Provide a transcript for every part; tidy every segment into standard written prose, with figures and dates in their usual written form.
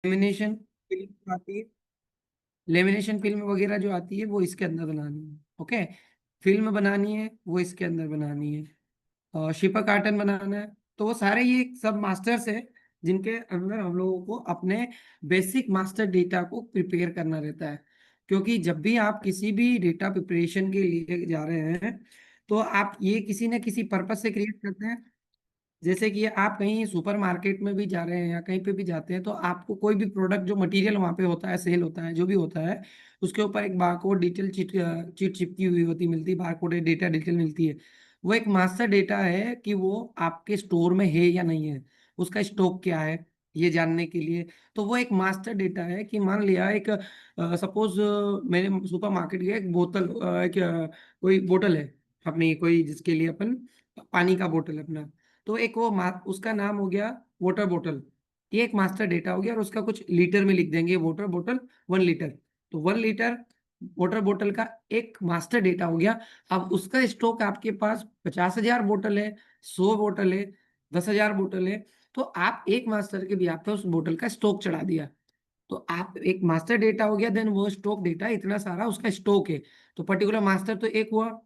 Lamination film आती है, lamination film वगैरह जो आती है वो इसके अंदर बनानी है। ओके, फिल्म बनानी है वो इसके अंदर बनानी है, और शिपर कार्टन बनाना है। तो वो सारे ये सब मास्टर्स है जिनके अंदर हम लोगों को अपने बेसिक मास्टर डेटा को प्रिपेयर करना रहता है। क्योंकि जब भी आप किसी भी डेटा प्रिपरेशन के लिए जा रहे हैं तो आप ये किसी न किसी पर्पज से क्रिएट करते हैं। जैसे कि आप कहीं सुपरमार्केट में भी जा रहे हैं या कहीं पे भी जाते हैं तो आपको कोई भी प्रोडक्ट जो मटेरियल वहाँ पे होता है, सेल होता है, जो भी होता है, उसके ऊपर एक बारकोड डिटेल चिट चिपकी हुई होती मिलती है, बारकोड डेटा डिटेल मिलती है। वो एक मास्टर डेटा है कि वो आपके स्टोर में है या नहीं है, उसका स्टॉक क्या है, ये जानने के लिए। तो वो एक मास्टर डेटा है कि मान लिया एक सपोज मैंने सुपर मार्केट गया, एक बोतल कोई बोतल है अपनी, कोई जिसके लिए अपन पानी का बोतल है अपना, तो एक वो उसका नाम हो गया वाटर बोतल। ये एक मास्टर डेटा हो गया, और उसका कुछ लीटर में लिख देंगे वाटर बोतल 1 लीटर। तो 1 लीटर वाटर बोतल का एक मास्टर डेटा हो गया। अब उसका स्टॉक आपके पास 50,000 बोतल है, 100 बोतल है, 10,000 बोतल है, तो आप एक मास्टर के भी आप पे उस बोतल का स्टॉक चढ़ा दिया। तो आप एक मास्टर डेटा हो गया, देन वो स्टॉक डेटा इतना सारा उसका स्टॉक है। तो पर्टिकुलर मास्टर तो एक हुआ।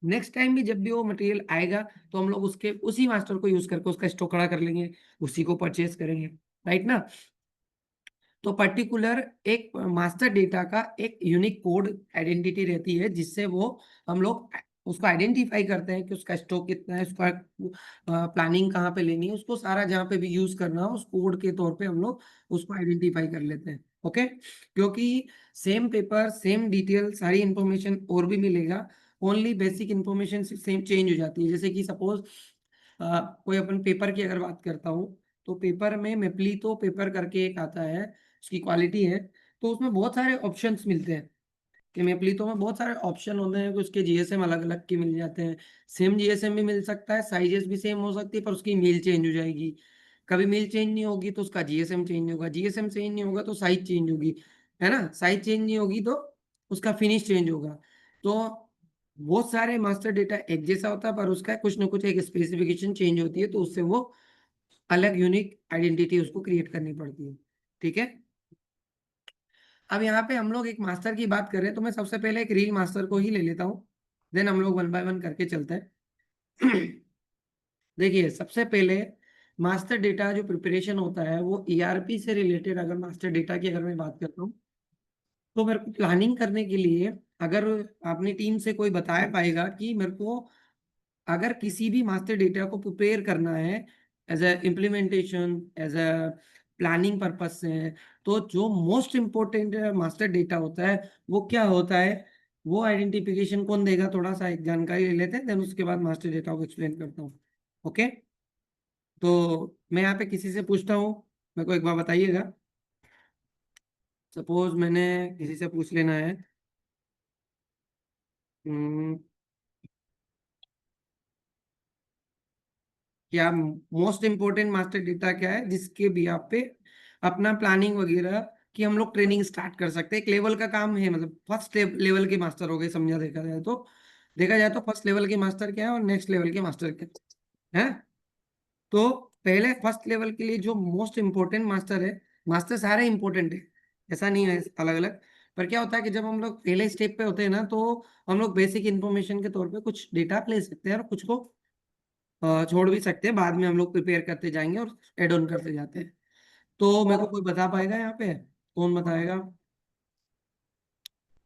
नेक्स्ट टाइम भी जब भी वो मटेरियल आएगा तो हम लोग उसके उसी मास्टर को यूज करके उसका स्टॉक खड़ा कर लेंगे, उसी को परचेज करेंगे, राइट ना। तो पर्टिकुलर एक मास्टर डेटा का एक यूनिक कोड आइडेंटिटी रहती है, जिससे वो हम लोग उसको आइडेंटिफाई करते हैं कि उसका स्टॉक कितना है, उसका प्लानिंग कहाँ पे लेनी है, उसको सारा जहाँ पे भी यूज करना हो उस कोड के तौर पे हम लोग उसको आइडेंटिफाई कर लेते हैं। ओके, क्योंकि सेम पेपर सेम डिटेल सारी इंफॉर्मेशन और भी मिलेगा, only basic information same change हो जाती है। जैसे कि सपोज कोई अपन पेपर की अगर बात करता हूँ, तो पेपर में मेप्लीतो पेपर करके एक आता है, उसकी क्वालिटी है। तो उसमें बहुत सारे ऑप्शंस मिलते हैं, कि मेप्लीतो में बहुत सारे ऑप्शन होते हैं कि उसके जीएसएम अलग अलग के मिल जाते हैं। सेम जीएसएम भी मिल सकता है, साइजेस भी सेम हो सकती है, पर उसकी मील चेंज हो जाएगी। कभी मील चेंज नहीं होगी तो उसका जीएसएम चेंज होगा, जीएसएम चेंज नहीं होगा तो साइज चेंज होगी, है ना, साइज चेंज नहीं होगी तो उसका फिनिश चेंज होगा। तो बहुत सारे मास्टर डेटा एक जैसा होता है, पर उसका कुछ ना कुछ एक स्पेसिफिकेशन चेंज होती है, तो उससे वो अलग यूनिक आइडेंटिटी उसको क्रिएट करनी पड़ती है। ठीक है, अब यहाँ पे हम लोग एक मास्टर की बात करें तो मैं सबसे पहले एक रील मास्टर को ही ले लेता हूँ, देन हम लोग वन बाय वन करके चलते हैं। देखिए, सबसे पहले मास्टर डेटा जो प्रिपरेशन होता है वो ईआरपी से रिलेटेड, अगर मास्टर डेटा की अगर मैं बात करता हूँ तो मेरे को प्लानिंग करने के लिए, अगर अपनी टीम से कोई बताया पाएगा कि मेरे को अगर किसी भी मास्टर डेटा को प्रिपेयर करना है as a implementation, as a planning purpose से, तो जो मोस्ट इम्पोर्टेंट मास्टर डेटा होता है वो क्या होता है, वो आइडेंटिफिकेशन कौन देगा, थोड़ा सा एक जानकारी ले लेते हैं, देन उसके बाद मास्टर डेटा को एक्सप्लेन करता हूँ। ओके, तो मैं यहाँ पे किसी से पूछता हूँ, मेरे को एक बार बताइएगा। सपोज मैंने किसी से पूछ लेना है, हम्म, क्या मोस्ट इम्पोर्टेंट मास्टर डेटा क्या है जिसके भी आप पे अपना प्लानिंग वगैरह की हम लोग ट्रेनिंग स्टार्ट कर सकते हैं। एक लेवल का काम है, मतलब फर्स्ट लेवल के मास्टर हो गए, समझा, देखा जाए तो फर्स्ट लेवल के मास्टर क्या है और नेक्स्ट लेवल के मास्टर क्या है। तो पहले फर्स्ट लेवल के लिए जो मोस्ट इम्पोर्टेंट मास्टर है, मास्टर सारे इंपॉर्टेंट है, ऐसा नहीं है अलग अलग, पर क्या होता है कि जब हम लोग पहले स्टेप पे होते हैं ना, तो हम लोग बेसिक इन्फॉर्मेशन के तौर पे कुछ डेटा ले सकते हैं और कुछ को छोड़ भी सकते हैं, बाद में हम लोग प्रिपेयर करते जाएंगे और एड ऑन करते जाते हैं। तो मेरे को कोई बता पाएगा यहाँ पे, कौन बताएगा?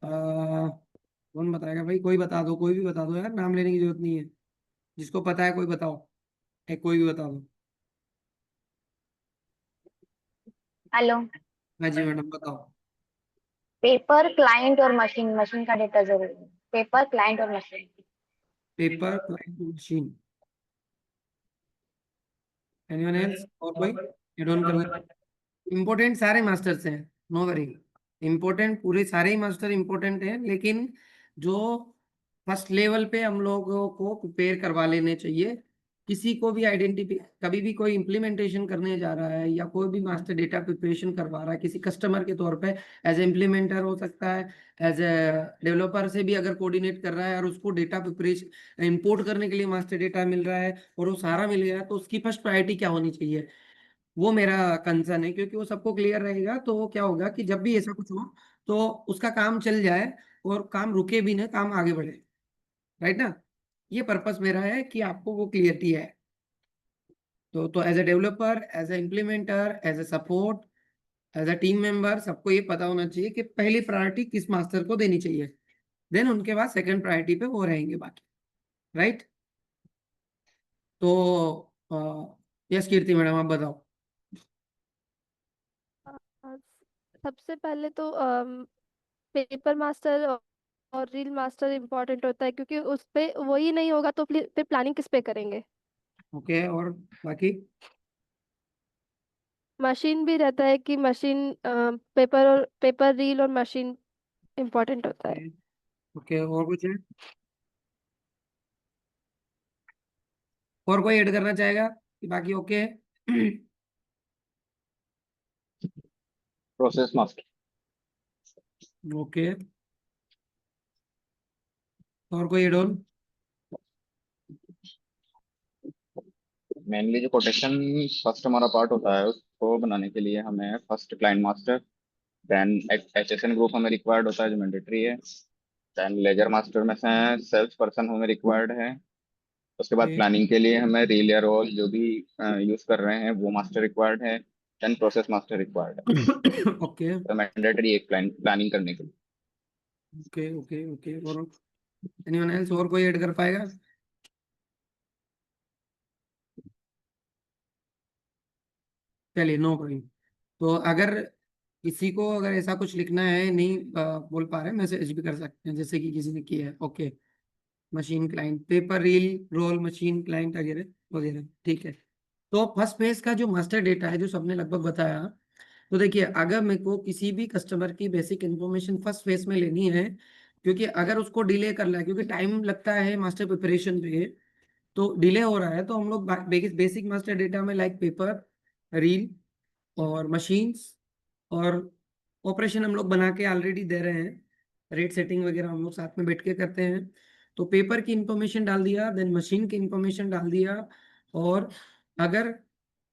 कौन बताएगा भाई, कोई बता दो, कोई भी बता दो यार, नाम लेने की जरूरत नहीं है, जिसको पता है कोई बताओ, एक कोई भी बता दो। हेलो। हाँ जी मैडम, बताओ। पेपर, क्लाइंट और मशीन, मशीन का डेटा जरूरी है। पेपर, क्लाइंट और machine. Paper, client, machine, anyone else, और कोई एड ऑन करोगे? इम्पोर्टेंट सारे मास्टर्स हैं, नो वरी, इम्पोर्टेंट पूरे सारे ही मास्टर इम्पोर्टेंट हैं, लेकिन जो फर्स्ट लेवल पे हम लोगों को प्रिपेयर करवा लेने चाहिए। किसी को भी आइडेंटिफी, कभी भी कोई इम्प्लीमेंटेशन करने जा रहा है या कोई भी मास्टर डेटा प्रिपरेशन करवा रहा है किसी कस्टमर के तौर पे, एज ए इम्प्लीमेंटर हो सकता है, एज ए डेवलपर से भी अगर कोऑर्डिनेट कर रहा है और उसको डेटा प्रिपरेशन इंपोर्ट करने के लिए मास्टर डेटा मिल रहा है और वो सारा मिल गया, तो उसकी फर्स्ट प्रायोरिटी क्या होनी चाहिए? वो मेरा कंसर्न है, क्योंकि वो सबको क्लियर रहेगा तो वो क्या होगा कि जब भी ऐसा कुछ हो तो उसका काम चल जाए और काम रुके भी ना, काम आगे बढ़े। राइट ना? ये पर्पस मेरा है कि आपको वो क्लियरिटी है। तो as a developer, as a implementer, as a support, as a team member, सबको ये पता होना चाहिए कि पहली प्रायोरिटी किस मास्टर को देनी चाहिए। देन उनके बाद सेकंड प्रायोरिटी पे वो रहेंगे बाकी। राइट? तो यस कीर्ति मैडम, आप बताओ। अ, सबसे पहले तो पेपर मास्टर और रील मास्टर इम्पोर्टेंट होता है, क्योंकि उस पे वही नहीं होगा तो फिर प्लानिंग किस पे करेंगे। ओके, और बाकी? मशीन भी रहता है कि मशीन पेपर रील और मशीन इम्पोर्टेंट होता है। ओके, और कुछ है? और कोई ऐड करना चाहेगा कि बाकी ओके है? Process master. ओके, और कोई एड ऑन? मेनली जो कोटेशन फर्स्ट हमारा पार्ट होता है उसको बनाने के लिए हमें first client master, then HSN group हमें रिक्वायर्ड होता है जो मैंडेटरी है, देन लेजर मास्टर में से सेल्स पर्सन हमें रिक्वायर्ड है। उसके बाद प्लानिंग के लिए हमें रील या रोल जो भी यूज कर रहे हैं वो मास्टर रिक्वायर्ड है, देन प्रोसेस मास्टर रिक्वायर्ड है। ओके तो मैंडेटरी एक प्लानिंग करने के लिए। ओके ओके ओके, और एनीवन एल्स, और कोई ऐड कर पाएगा? चलिए, नो प्रॉब्लम। तो अगर किसी को अगर ऐसा कुछ लिखना है, नहीं बोल पा रहे, मैसेज भी कर सकते हैं जैसे कि किसी ने किया है। Okay, machine client, paper reel roll machine client वगैरह वगैरह, ठीक है। तो फर्स्ट फेज का जो मास्टर डेटा है, जो सबने लगभग बताया, तो देखिए, अगर मेरे को किसी भी कस्टमर की बेसिक इन्फॉर्मेशन फर्स्ट फेज में लेनी है, क्योंकि अगर उसको डिले करना है, क्योंकि टाइम लगता है मास्टर प्रिपरेशन पे, तो डिले हो रहा है, तो हम लोग बेसिक मास्टर डेटा में लाइक पेपर रील और मशीन्स और ऑपरेशन हम लोग बना के ऑलरेडी दे रहे हैं। रेट सेटिंग वगैरह हम लोग साथ में बैठ के करते हैं। तो पेपर की इंफॉर्मेशन डाल दिया, देन मशीन की इंफॉर्मेशन डाल दिया, और अगर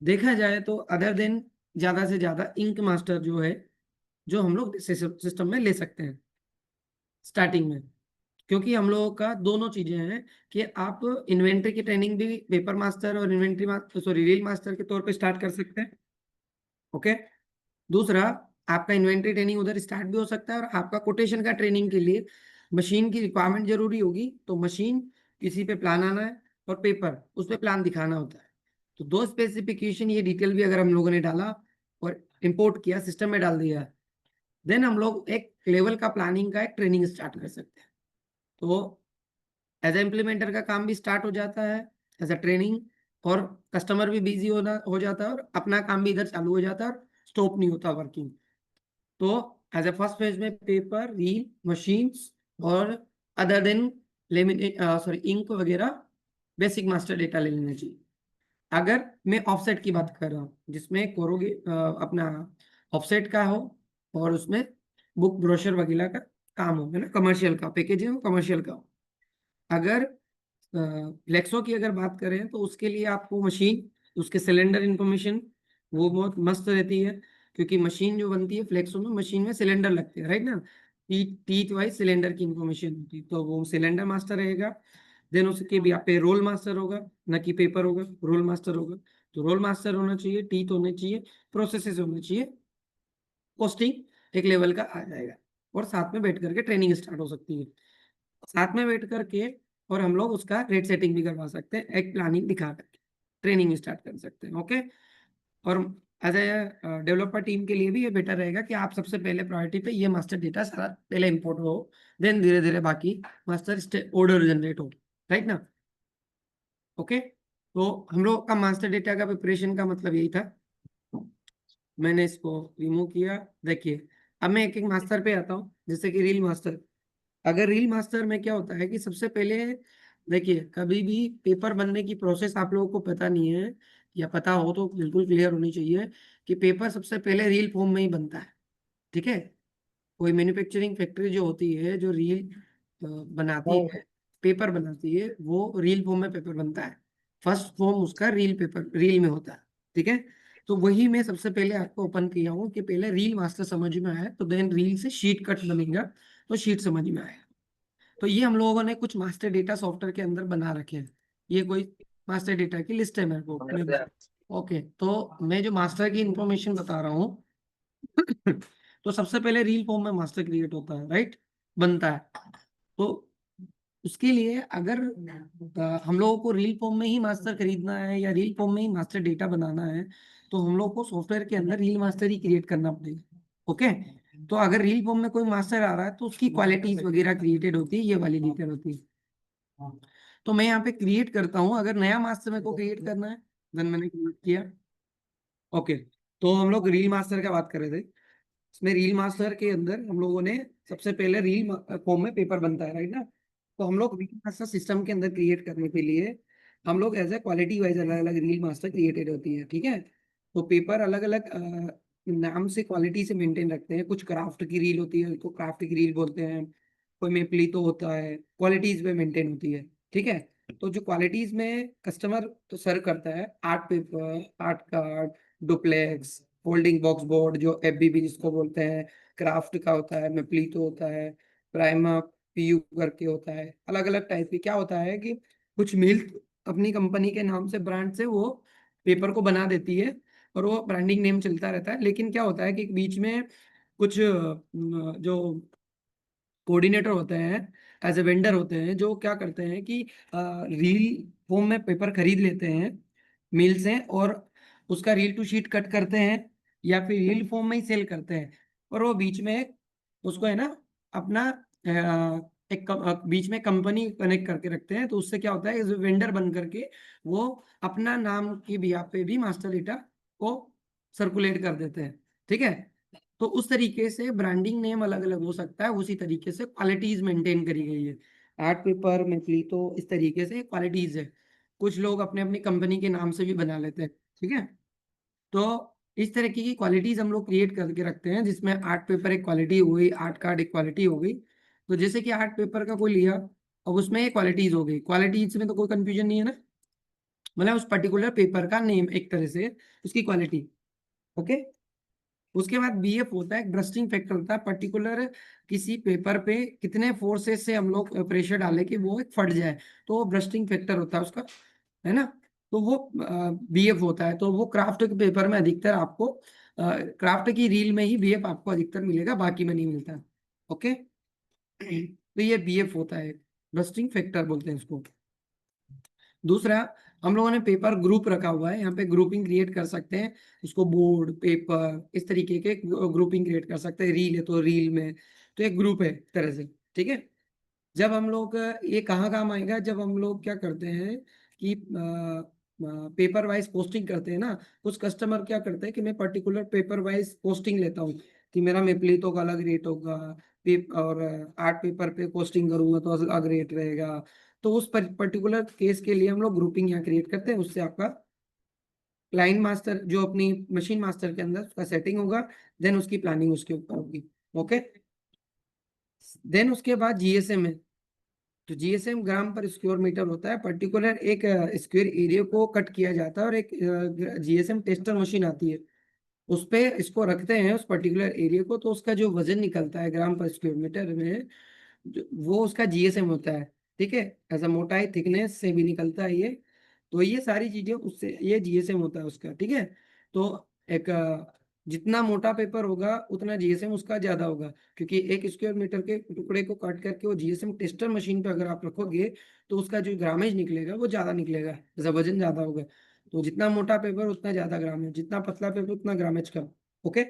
देखा जाए तो अदर देन ज़्यादा से ज़्यादा इंक मास्टर जो है, जो हम लोग सिस्टम में ले सकते हैं स्टार्टिंग में। क्योंकि हम लोगों का दोनों चीजें हैं कि आप इन्वेंट्री की ट्रेनिंग भी पेपर मास्टर और inventory master, sorry, reel master के तौर पे स्टार्ट कर सकते हैं। ओके। दूसरा, आपका इन्वेंट्री ट्रेनिंग उधर स्टार्ट भी हो सकता है, और आपका कोटेशन का ट्रेनिंग के लिए मशीन की रिक्वायरमेंट जरूरी होगी, तो मशीन किसी पे प्लान आना है, और पेपर उस पे प्लान दिखाना होता है। तो दो स्पेसिफिकेशन, ये डिटेल भी अगर हम लोगों ने डाला और इंपोर्ट किया, सिस्टम में डाल दिया, देन हम लोग एक लेवल का प्लानिंग का एक ट्रेनिंग स्टार्ट कर सकते हैं। तो एज ए इम्प्लीमेंटर का काम भी स्टार्ट हो जाता है, एज अ ट्रेनिंग, और कस्टमर भी बिजी होना हो जाता है, और अपना काम भी इधर चालू हो जाता है, और स्टॉप नहीं होता वर्किंग। तो एज ए फर्स्ट फेज में पेपर रील मशीन्स और other than laminate, sorry, ink वगैरह, बेसिक मास्टर डेटा ले लेना चाहिए। अगर मैं ऑफसेट की बात कर रहा हूँ, जिसमें कोरोगे अपना ऑफसेट का हो, और उसमें बुक ब्रोशर वगैरह का काम हो, है ना, कमर्शियल का पैकेजिंग हो, कमर्शियल का हो। अगर फ्लेक्सो की अगर बात करें, तो उसके लिए आपको मशीन, उसके सिलेंडर इंफॉर्मेशन वो बहुत मस्त रहती है, क्योंकि मशीन जो बनती है फ्लेक्सो में, मशीन में सिलेंडर लगते हैं, राइट ना? टीथ टीथ वाइज सिलेंडर की इंफॉर्मेशन होती है, तो वो सिलेंडर मास्टर रहेगा। देन उसके भी आप पे रोल मास्टर होगा, ना कि पेपर होगा, रोल मास्टर होगा। तो रोल मास्टर होना चाहिए, टीथ होने चाहिए, प्रोसेसेस होने चाहिए, कॉस्टिंग एक लेवल का आ जाएगा, और साथ में बैठ करके ट्रेनिंग स्टार्ट हो सकती है। साथ में बैठ करके, और हम लोग उसका रेट सेटिंग भी करवा सकते हैं, एक प्लानिंग दिखा करके ट्रेनिंग स्टार्ट कर सकते हैं। ओके। और एज ए डेवलपर टीम के लिए भी ये बेटर रहेगा कि आप सबसे पहले प्रायोरिटी पे ये मास्टर डेटा सारा पहले इंपोर्ट हो, देन धीरे धीरे बाकी मास्टर ऑर्डर जनरेट हो। राइट ना? ओके। तो हम लोग का मास्टर डेटा का प्रिपरेशन का मतलब यही था। मैंने इसको रिमूव किया। देखिए, अब मैं एक एक मास्टर पे आता हूँ, जैसे कि रील मास्टर। अगर रील मास्टर में क्या होता है कि सबसे पहले, देखिए, कभी भी पेपर बनने की प्रोसेस आप लोगों को पता नहीं है, या पता हो तो बिल्कुल क्लियर होनी चाहिए, कि पेपर सबसे पहले रील फॉर्म में ही बनता है। ठीक है? कोई मैन्युफैक्चरिंग फैक्ट्री जो होती है, जो रील बनाती है, पेपर बनाती है, वो रील फॉर्म में पेपर बनता है। फर्स्ट फॉर्म उसका रील पेपर रील में होता है। ठीक है? तो वही मैं सबसे पहले आपको ओपन किया हूँ कि पहले रील मास्टर समझ में आया तो देन रील से शीट कट बनेगा तो शीट समझ में आएगा। तो ये हम लोगों ने कुछ मास्टर डेटा सॉफ्टवेयर के अंदर बना रखे हैं। ये कोई मास्टर डेटा की लिस्ट है मेरे को। ओके, तो मैं जो मास्टर की इंफॉर्मेशन बता रहा हूँ तो सबसे पहले रील फॉर्म में मास्टर क्रिएट होता है, राइट, बनता है। तो उसके लिए अगर हम लोगों को रील फॉर्म में ही मास्टर खरीदना है या रील फॉर्म में ही मास्टर डेटा बनाना है तो हम लोग को सॉफ्टवेयर के अंदर रील मास्टर ही क्रिएट करना पड़ेगा। ओके, तो अगर रील फॉर्म में कोई मास्टर आ रहा है तो उसकी क्वालिटीज वगैरह क्रिएटेड होती है, ये वाली डिटेल होती है। तो मैं यहाँ पे क्रिएट करता हूँ, अगर नया मास्टर मेरे को क्रिएट करना है देन मैंने क्रिएट किया। ओके, तो हम लोग रील मास्टर का बात कर रहे थे। इसमें रील मास्टर के अंदर हम लोगों ने सबसे पहले रील फॉर्म में पेपर बनता है, राइट ना। तो हम लोग रील मास्टर सिस्टम के अंदर क्रिएट करने के लिए हम लोग एज ए क्वालिटी वाइज अलग अलग रील मास्टर क्रिएटेड होती है, ठीक है। तो पेपर अलग अलग नाम से क्वालिटी से मेंटेन रखते हैं। कुछ क्राफ्ट की रील होती है, उसको क्राफ्ट की रील बोलते हैं। कोई मेपली तो होता है, क्वालिटीज पे मेंटेन होती है, ठीक है। तो जो क्वालिटीज में कस्टमर तो सर्व करता है, art paper, art card, duplex, folding box board जो एफबीबी जिसको बोलते हैं, क्राफ्ट का होता है, मेप्लीतो होता है, प्राइमा पीयू करके होता है। अलग अलग टाइप की क्या होता है कि कुछ मिल अपनी कंपनी के नाम से, ब्रांड से वो पेपर को बना देती है और वो ब्रांडिंग नेम चलता रहता है। लेकिन क्या होता है कि बीच में कुछ जो कोऑर्डिनेटर होते हैं, एज ए वेंडर होते हैं, जो क्या करते हैं कि रील फॉर्म में पेपर खरीद लेते हैं मिल से और उसका रील टू शीट कट करते हैं या फिर रील फॉर्म में ही सेल करते हैं। और वो बीच में उसको है ना अपना बीच में कंपनी कनेक्ट करके रखते हैं। तो उससे क्या होता है, वेंडर बन करके वो अपना नाम की बिहाफ पे भी मास्टर डेटा को सर्कुलेट कर देते हैं, ठीक है। तो उस तरीके से ब्रांडिंग नेम अलग अलग हो सकता है, उसी तरीके से क्वालिटीज मेंटेन करी गई है। आर्ट पेपर में तो इस तरीके से क्वालिटीज है। कुछ लोग अपने अपनी कंपनी के नाम से भी बना लेते हैं, ठीक है। तो इस तरह की क्वालिटीज हम लोग क्रिएट करके रखते हैं, जिसमें आर्ट पेपर एक क्वालिटी हो गई, आर्ट कार्ड एक क्वालिटी हो गई। तो जैसे कि आर्ट पेपर का कोई लिया अब उसमें एक क्वालिटीज हो गई, क्वालिटीज में तो कोई कंफ्यूजन नहीं है ना, मतलब उस पर्टिकुलर पेपर का नेम एक तरह से उसकी क्वालिटी। ओके, उसके बाद बीएफ होता है, ब्रस्टिंग फैक्टर होता है। पर्टिकुलर किसी पेपर पे कितने फोर्सेस से हम लोग प्रेशर डालें कि वो एक फट जाए, तो वो ब्रस्टिंग फैक्टर होता है उसका, है ना। तो वो बीएफ होता है। तो वो क्राफ्ट के पेपर में अधिकतर आपको क्राफ्ट की रील में ही बीएफ आपको अधिकतर मिलेगा, बाकी में नहीं मिलता। ओके, तो ये बीएफ होता है, ब्रस्टिंग फैक्टर बोलते हैं इसको। दूसरा, हम लोगों ने पेपर ग्रुप रखा हुआ है, यहाँ पे ग्रुपिंग क्रिएट कर सकते हैं। उसको बोर्ड पेपर इस तरीके के ग्रुपिंग क्रिएट कर सकते हैं। रील है तो रील में तो एक ग्रुप है एक तरह से, ठीक है। जब हम लोग ये कहाँ काम आएगा, जब हम लोग क्या करते हैं कि पेपर वाइज पोस्टिंग करते हैं ना। कुछ कस्टमर क्या करते हैं कि मैं पर्टिकुलर पेपर वाइज पोस्टिंग लेता हूँ कि मेरा मेप्लीतो का अलग रेट होगा, और आर्ट पेपर पे पोस्टिंग करूंगा तो अलग रेट रहेगा। तो उस पर्टिकुलर केस के लिए हम लोग ग्रुपिंग यहाँ क्रिएट करते हैं। उससे आपका क्लाइंट मास्टर जो अपनी मशीन मास्टर के अंदर उसका सेटिंग होगा, देन उसकी प्लानिंग उसके ऊपर होगी। ओके, देन उसके बाद जीएसएम है। तो जीएसएम ग्राम पर स्क्वायर मीटर होता है। पर्टिकुलर एक स्क्वायर एरिया को कट किया जाता है और एक जीएसएम टेस्टर मशीन आती है, उस पे इसको रखते हैं उस पर्टिकुलर एरिया को। तो उसका जो वजन निकलता है ग्राम पर स्क्वायर मीटर में, वो उसका जीएसएम होता है, ठीक है। ऐसा मोटाई थिकनेस से भी निकलता है ये। तो ये सारी चीजें उससे, ये जीएसएम होता है उसका, ठीक है। तो एक जितना मोटा पेपर होगा उतना जीएसएम उसका ज्यादा होगा, क्योंकि एक स्क्वायर मीटर के टुकड़े को काट करके वो जीएसएम टेस्टर मशीन पे अगर आप रखोगे तो उसका जो ग्रामेज निकलेगा वो ज्यादा निकलेगा, जैसा वजन ज्यादा होगा। तो जितना मोटा पेपर उतना ज्यादा ग्रामेज, जितना पतला पेपर उतना ग्रामेज कम। ओके,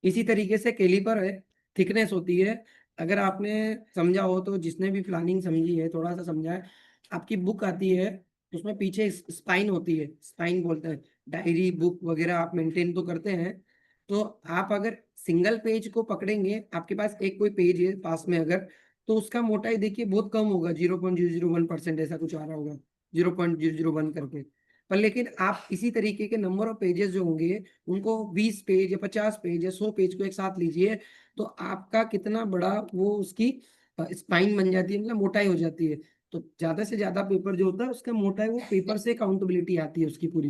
इसी तरीके से कैलिपर है, थिकनेस होती है। अगर आपने समझा हो तो, जिसने भी प्लानिंग समझी है थोड़ा सा समझा है, आपकी बुक आती है उसमें पीछे स्पाइन होती है, स्पाइन बोलते हैं। डायरी बुक वगैरह आप मेंटेन तो करते हैं। तो आप अगर सिंगल पेज को पकड़ेंगे, आपके पास एक कोई पेज है पास में अगर, तो उसका मोटाई देखिए बहुत कम होगा, 0.001% ऐसा कुछ आ रहा होगा, 0.001 करके। पर लेकिन आप इसी तरीके के नंबर ऑफ पेजेस जो होंगे उनको 20 पेज या 50 पेज या 100 पेज को एक साथ लीजिए, तो आपका कितना बड़ा वो उसकी स्पाइन बन जाती है, मतलब मोटाई हो जाती है। तो ज्यादा से ज्यादा पेपर जो होता है उसका मोटाई, वो पेपर से अकाउंटेबिलिटी आती है उसकी पूरी।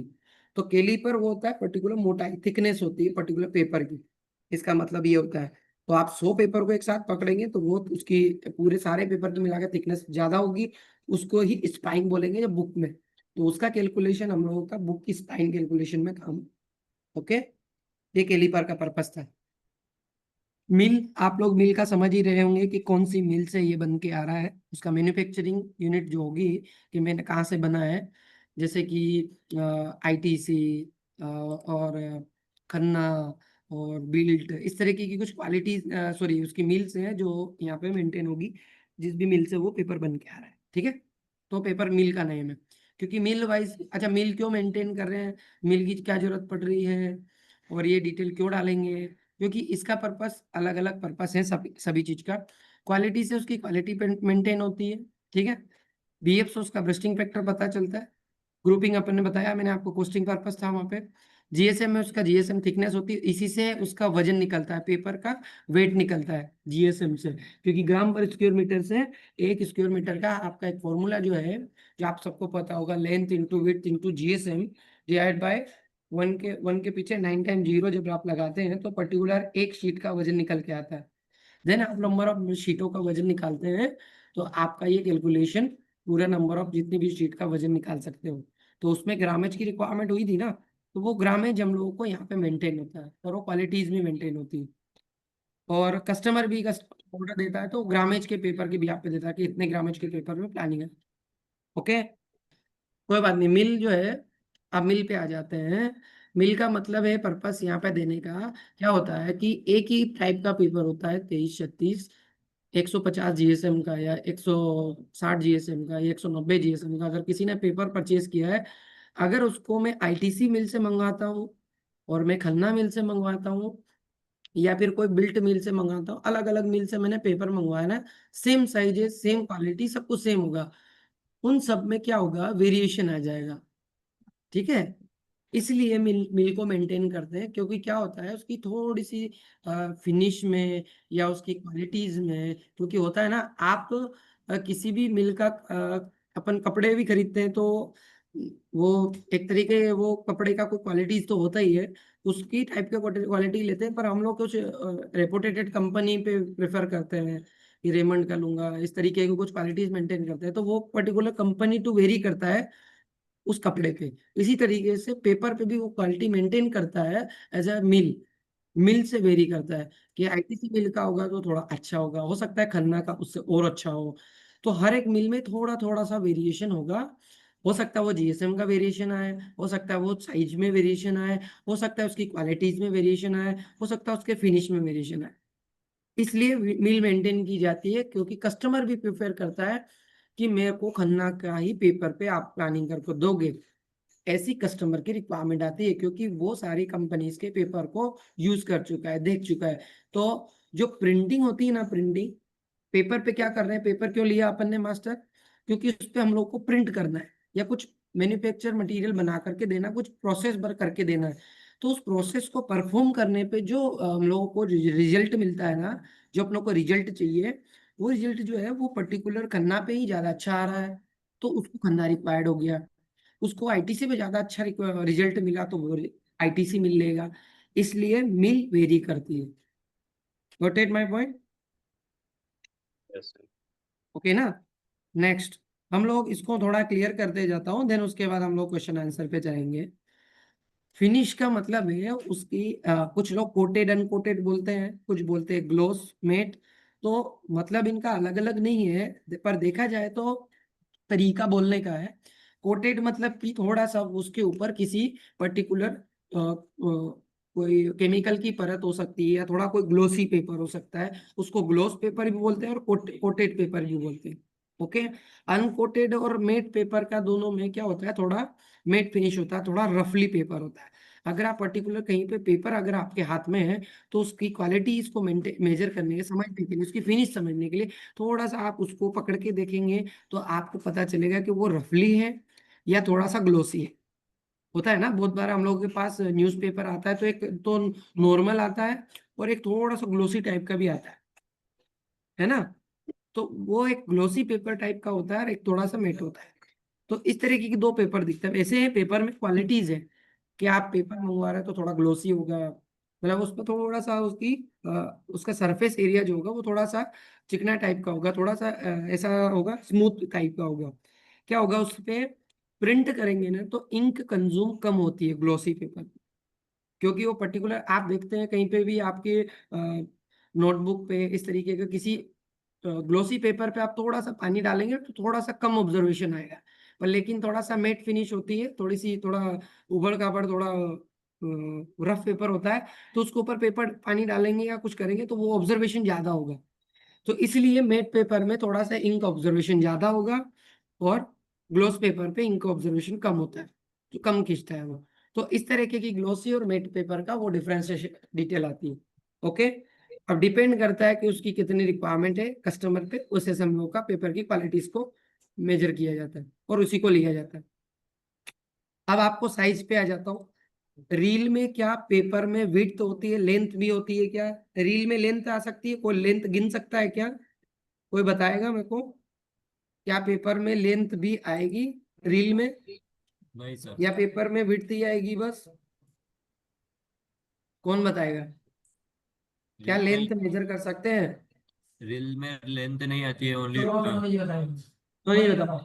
तो कैलीपर वो होता है पर्टिकुलर मोटाई, थिकनेस होती है पर्टिकुलर पेपर की, इसका मतलब ये होता है। तो आप 100 पेपर को एक साथ पकड़ेंगे तो वो उसकी पूरे सारे पेपर की मिलाकर थिकनेस ज्यादा होगी, उसको ही स्पाइन बोलेंगे जब बुक में। तो उसका कैलकुलेशन हम लोगों का बुक की स्पाइन कैलकुलेशन में काम। ओके, ये कैलीपर का पर्पस था। मिल, आप लोग मिल का समझ ही रहे होंगे कि कौन सी मिल से ये बन के आ रहा है, उसका मैन्युफैक्चरिंग यूनिट जो होगी कि मैंने कहाँ से बना है, जैसे कि आईटीसी और खन्ना और बिल्ट, इस तरीके की कुछ क्वालिटी, सॉरी उसकी मिल्स हैं जो यहाँ पे मेंटेन होगी, जिस भी मिल से वो पेपर बन के आ रहा है। ठीक है, तो पेपर मिल का नेम है, क्योंकि मिल वाइज। अच्छा, मिल क्यों मेंटेन कर रहे हैं, मिल की क्या जरूरत पड़ रही है, और ये डिटेल क्यों डालेंगे, क्योंकि इसका पर्पस अलग अलग पर्पस है सभी सभी चीज का। क्वालिटी से उसकी क्वालिटी मेंटेन होती है। ठीक है, बीएफ से उसका ब्रस्टिंग फैक्टर पता चलता है, ग्रुपिंग अपन ने बताया, मैंने आपको कोस्टिंग पर्पस था वहां पे। जीएसएम में उसका जीएसएम थिकनेस होती है, इसी से उसका वजन निकलता है, पेपर का वेट निकलता है जीएसएम से, क्योंकि ग्राम पर स्क्वायर मीटर से एक स्क्वायर मीटर का आपका एक फॉर्मूला जो है, जो आप सबको पता होगा, length into width into GSM divide by one के पीछे 9 टाइम जीरो जब आप लगाते हैं तो पर्टिकुलर एक शीट का वजन निकल के आता है। देन आप नंबर ऑफ शीटों का वजन निकालते हैं, तो आपका ये कैलकुलेशन पूरा नंबर ऑफ जितनी भी शीट का वजन निकाल सकते हो। तो उसमें ग्रामेज की रिक्वायरमेंट हुई थी ना, तो वो ग्रामेज हम लोगों को यहाँ पे मेंटेन होता है और वो क्वालिटीज भी मेंटेन होती है। और कस्टमर भी कस्टमर ऑर्डर देता है तो ग्रामेज के पेपर की भी आप पे देता है कि इतने ग्रामेज के पेपर में प्लानिंग है। ओके, कोई बात नहीं। मिल जो है, अब मिल पे आ जाते हैं। मिल का मतलब है पर्पस यहाँ पे देने का क्या होता है कि एक ही टाइप का पेपर होता है 2336, 150 जीएसएम का या 160 जीएसएम का या 190 जीएसएम का। अगर किसी ने पेपर परचेज किया है, अगर उसको मैं आईटीसी मिल से मंगवाता हूँ और मैं खन्ना मिल से मंगवाता हूँ या फिर कोई बिल्ट मिल से मंगाता हूँ, अलग अलग मिल से मैंने पेपर मंगवाया ना, सेम साइजेस सेम क्वालिटी सब कुछ सेम होगा, उन सब में क्या होगा, वेरिएशन आ जाएगा। ठीक है, इसलिए मिल मिल को मेंटेन करते हैं, क्योंकि क्या होता है उसकी थोड़ी सी फिनिश में या उसकी क्वालिटीज में, क्योंकि होता है ना, आप किसी भी मिल का अपन कपड़े भी खरीदते हैं तो वो एक तरीके वो कपड़े का कोई क्वालिटीज तो होता ही है, उसकी टाइप के क्वालिटी लेते हैं, पर हम लोग कुछ रेपुटेटेड कंपनी पे प्रेफर करते हैं कि रेमंड का लूंगा, इस तरीके की कुछ क्वालिटीज मेंटेन करते हैं, तो वो पर्टिकुलर कंपनी टू वेरी करता है उस कपड़े पे। इसी तरीके से पेपर पे भी वो क्वालिटी मेंटेन करता है एज अ मिल, मिल से वेरी करता है कि आईटीसी मिल का होगा तो थोड़ा अच्छा होगा, हो सकता है खन्ना का उससे और अच्छा हो। तो हर एक मिल में थोड़ा थोड़ा सा वेरिएशन होगा, हो सकता है वो जीएसएम का वेरिएशन आए, हो सकता है वो साइज में वेरिएशन आए, हो सकता है उसकी क्वालिटीज में वेरिएशन आए, हो सकता है उसके फिनिश में वेरिएशन आए। इसलिए मिल मेंटेन की जाती है, क्योंकि कस्टमर भी प्रेफर करता है कि मेरे को खन्ना का ही पेपर पे आप प्लानिंग करके दोगे, ऐसी कस्टमर की रिक्वायरमेंट आती है, क्योंकि वो सारी कंपनीज के पेपर को यूज कर चुका है, देख चुका है। तो जो प्रिंटिंग होती है ना, प्रिंटिंग पेपर पे क्या कर रहे हैं, पेपर क्यों लिया अपन ने मास्टर, क्योंकि उस पे हम लोग को प्रिंट करना है या कुछ मैन्युफैक्चर मटेरियल बना करके देना, कुछ प्रोसेस बर करके देना है। तो उस प्रोसेस को परफॉर्म करने पे जो हम लोगों को रिजल्ट मिलता है ना, जो अपनों को रिजल्ट चाहिए, वो रिजल्ट जो है वो पर्टिकुलर खन्ना पे ही ज्यादा अच्छा आ रहा है, तो उसको खन्ना रिक्वायर्ड हो गया। उसको आईटीसी में ज्यादा अच्छा रिजल्ट मिला तो वो आईटीसी मिल लेगा। इसलिए मिल वेरी करती है। Got it my point? Yes, sir. Okay ना। नेक्स्ट, हम लोग इसको थोड़ा क्लियर करते जाता हूँ, देन उसके बाद हम लोग क्वेश्चन आंसर पे जाएंगे। फिनिश का मतलब है उसकी कुछ लोग कोटेड अनकोटेड बोलते हैं, कुछ बोलते हैं ग्लोस मेट, तो मतलब इनका अलग अलग नहीं है, पर देखा जाए तो तरीका बोलने का है। कोटेड मतलब कि थोड़ा सा उसके ऊपर किसी पर्टिकुलर कोई केमिकल की परत हो सकती है या थोड़ा कोई ग्लोसी पेपर हो सकता है, उसको ग्लोस पेपर भी बोलते हैं और कोटेड पेपर भी बोलते हैं। ओके, अनकोटेड और मेट पेपर का दोनों में क्या होता है, थोड़ा मेट फिनिश होता है, थोड़ा रफली पेपर होता है। अगर आप पर्टिकुलर कहीं पे पेपर अगर आपके हाथ में है तो उसकी क्वालिटी इसको मेजर करने के, समझने के लिए, उसकी फिनिश समझने के लिए थोड़ा सा आप उसको पकड़ के देखेंगे तो आपको पता चलेगा कि वो रफली है या थोड़ा सा ग्लोसी है। होता है ना, बहुत बार हम लोगों के पास न्यूज़पेपर आता है तो एक तो नॉर्मल आता है और एक थोड़ा सा ग्लोसी टाइप का भी आता है ना। तो वो एक ग्लोसी पेपर टाइप का होता है और एक थोड़ा सा मेट होता है। तो इस तरीके के दो पेपर दिखते हैं, ऐसे हैं पेपर में क्वालिटीज है। कि आप पेपर मंगवा रहे हैं तो थोड़ा ग्लोसी होगा, मतलब उस पर थोड़ा सा उसका सरफेस एरिया जो होगा वो थोड़ा सा चिकना टाइप का होगा, थोड़ा सा ऐसा होगा, स्मूथ टाइप का होगा। क्या होगा, उस पे प्रिंट करेंगे ना तो इंक कंज्यूम कम होती है ग्लोसी पेपर, क्योंकि वो पर्टिकुलर आप देखते हैं कहीं पे भी आपके नोटबुक पे इस तरीके का किसी ग्लोसी पेपर पे आप थोड़ा सा पानी डालेंगे तो थोड़ा सा कम ऑब्जर्वेशन आएगा, पर लेकिन थोड़ा सा मेट फिनिश होती है, थोड़ी सी थोड़ा उबड़ खाबड़ थोड़ा रफ पेपर होता है, तो उसके ऊपर पेपर पानी डालेंगे या कुछ करेंगे तो वो ऑब्जर्वेशन ज्यादा होगा। तो इसलिए मेट पेपर में थोड़ा सा इंक ऑब्जर्वेशन ज्यादा होगा और ग्लोस पेपर पे इंक ऑब्जर्वेशन कम होता है, तो कम खींचता है वो। तो इस तरीके की ग्लोसी और मेट पेपर का वो डिफरेंशिएशन डिटेल आती है। ओके, अब डिपेंड करता है कि उसकी कितनी रिक्वायरमेंट है कस्टमर पे, उस हिसाब से हम लोग का पेपर की क्वालिटीज को मेजर किया जाता है और उसी को लिया जाता है। अब आपको साइज पे आ जाता हूँ। रील में क्या पेपर में विड्थ होती है, लेंथ भी होती है क्या? रील में लेंथ आ सकती है, कोई लेंथ गिन सकता है क्या? कोई बताएगा मेरे को, क्या पेपर में लेंथ भी आएगी रील में, नहीं सर। या पेपर में विड्थ ही आएगी बस? कौन बताएगा, क्या रील लेंथ में मेजर कर सकते हैं? रील में लेंथ नहीं आती है, ओनली तो नहीं बताओ,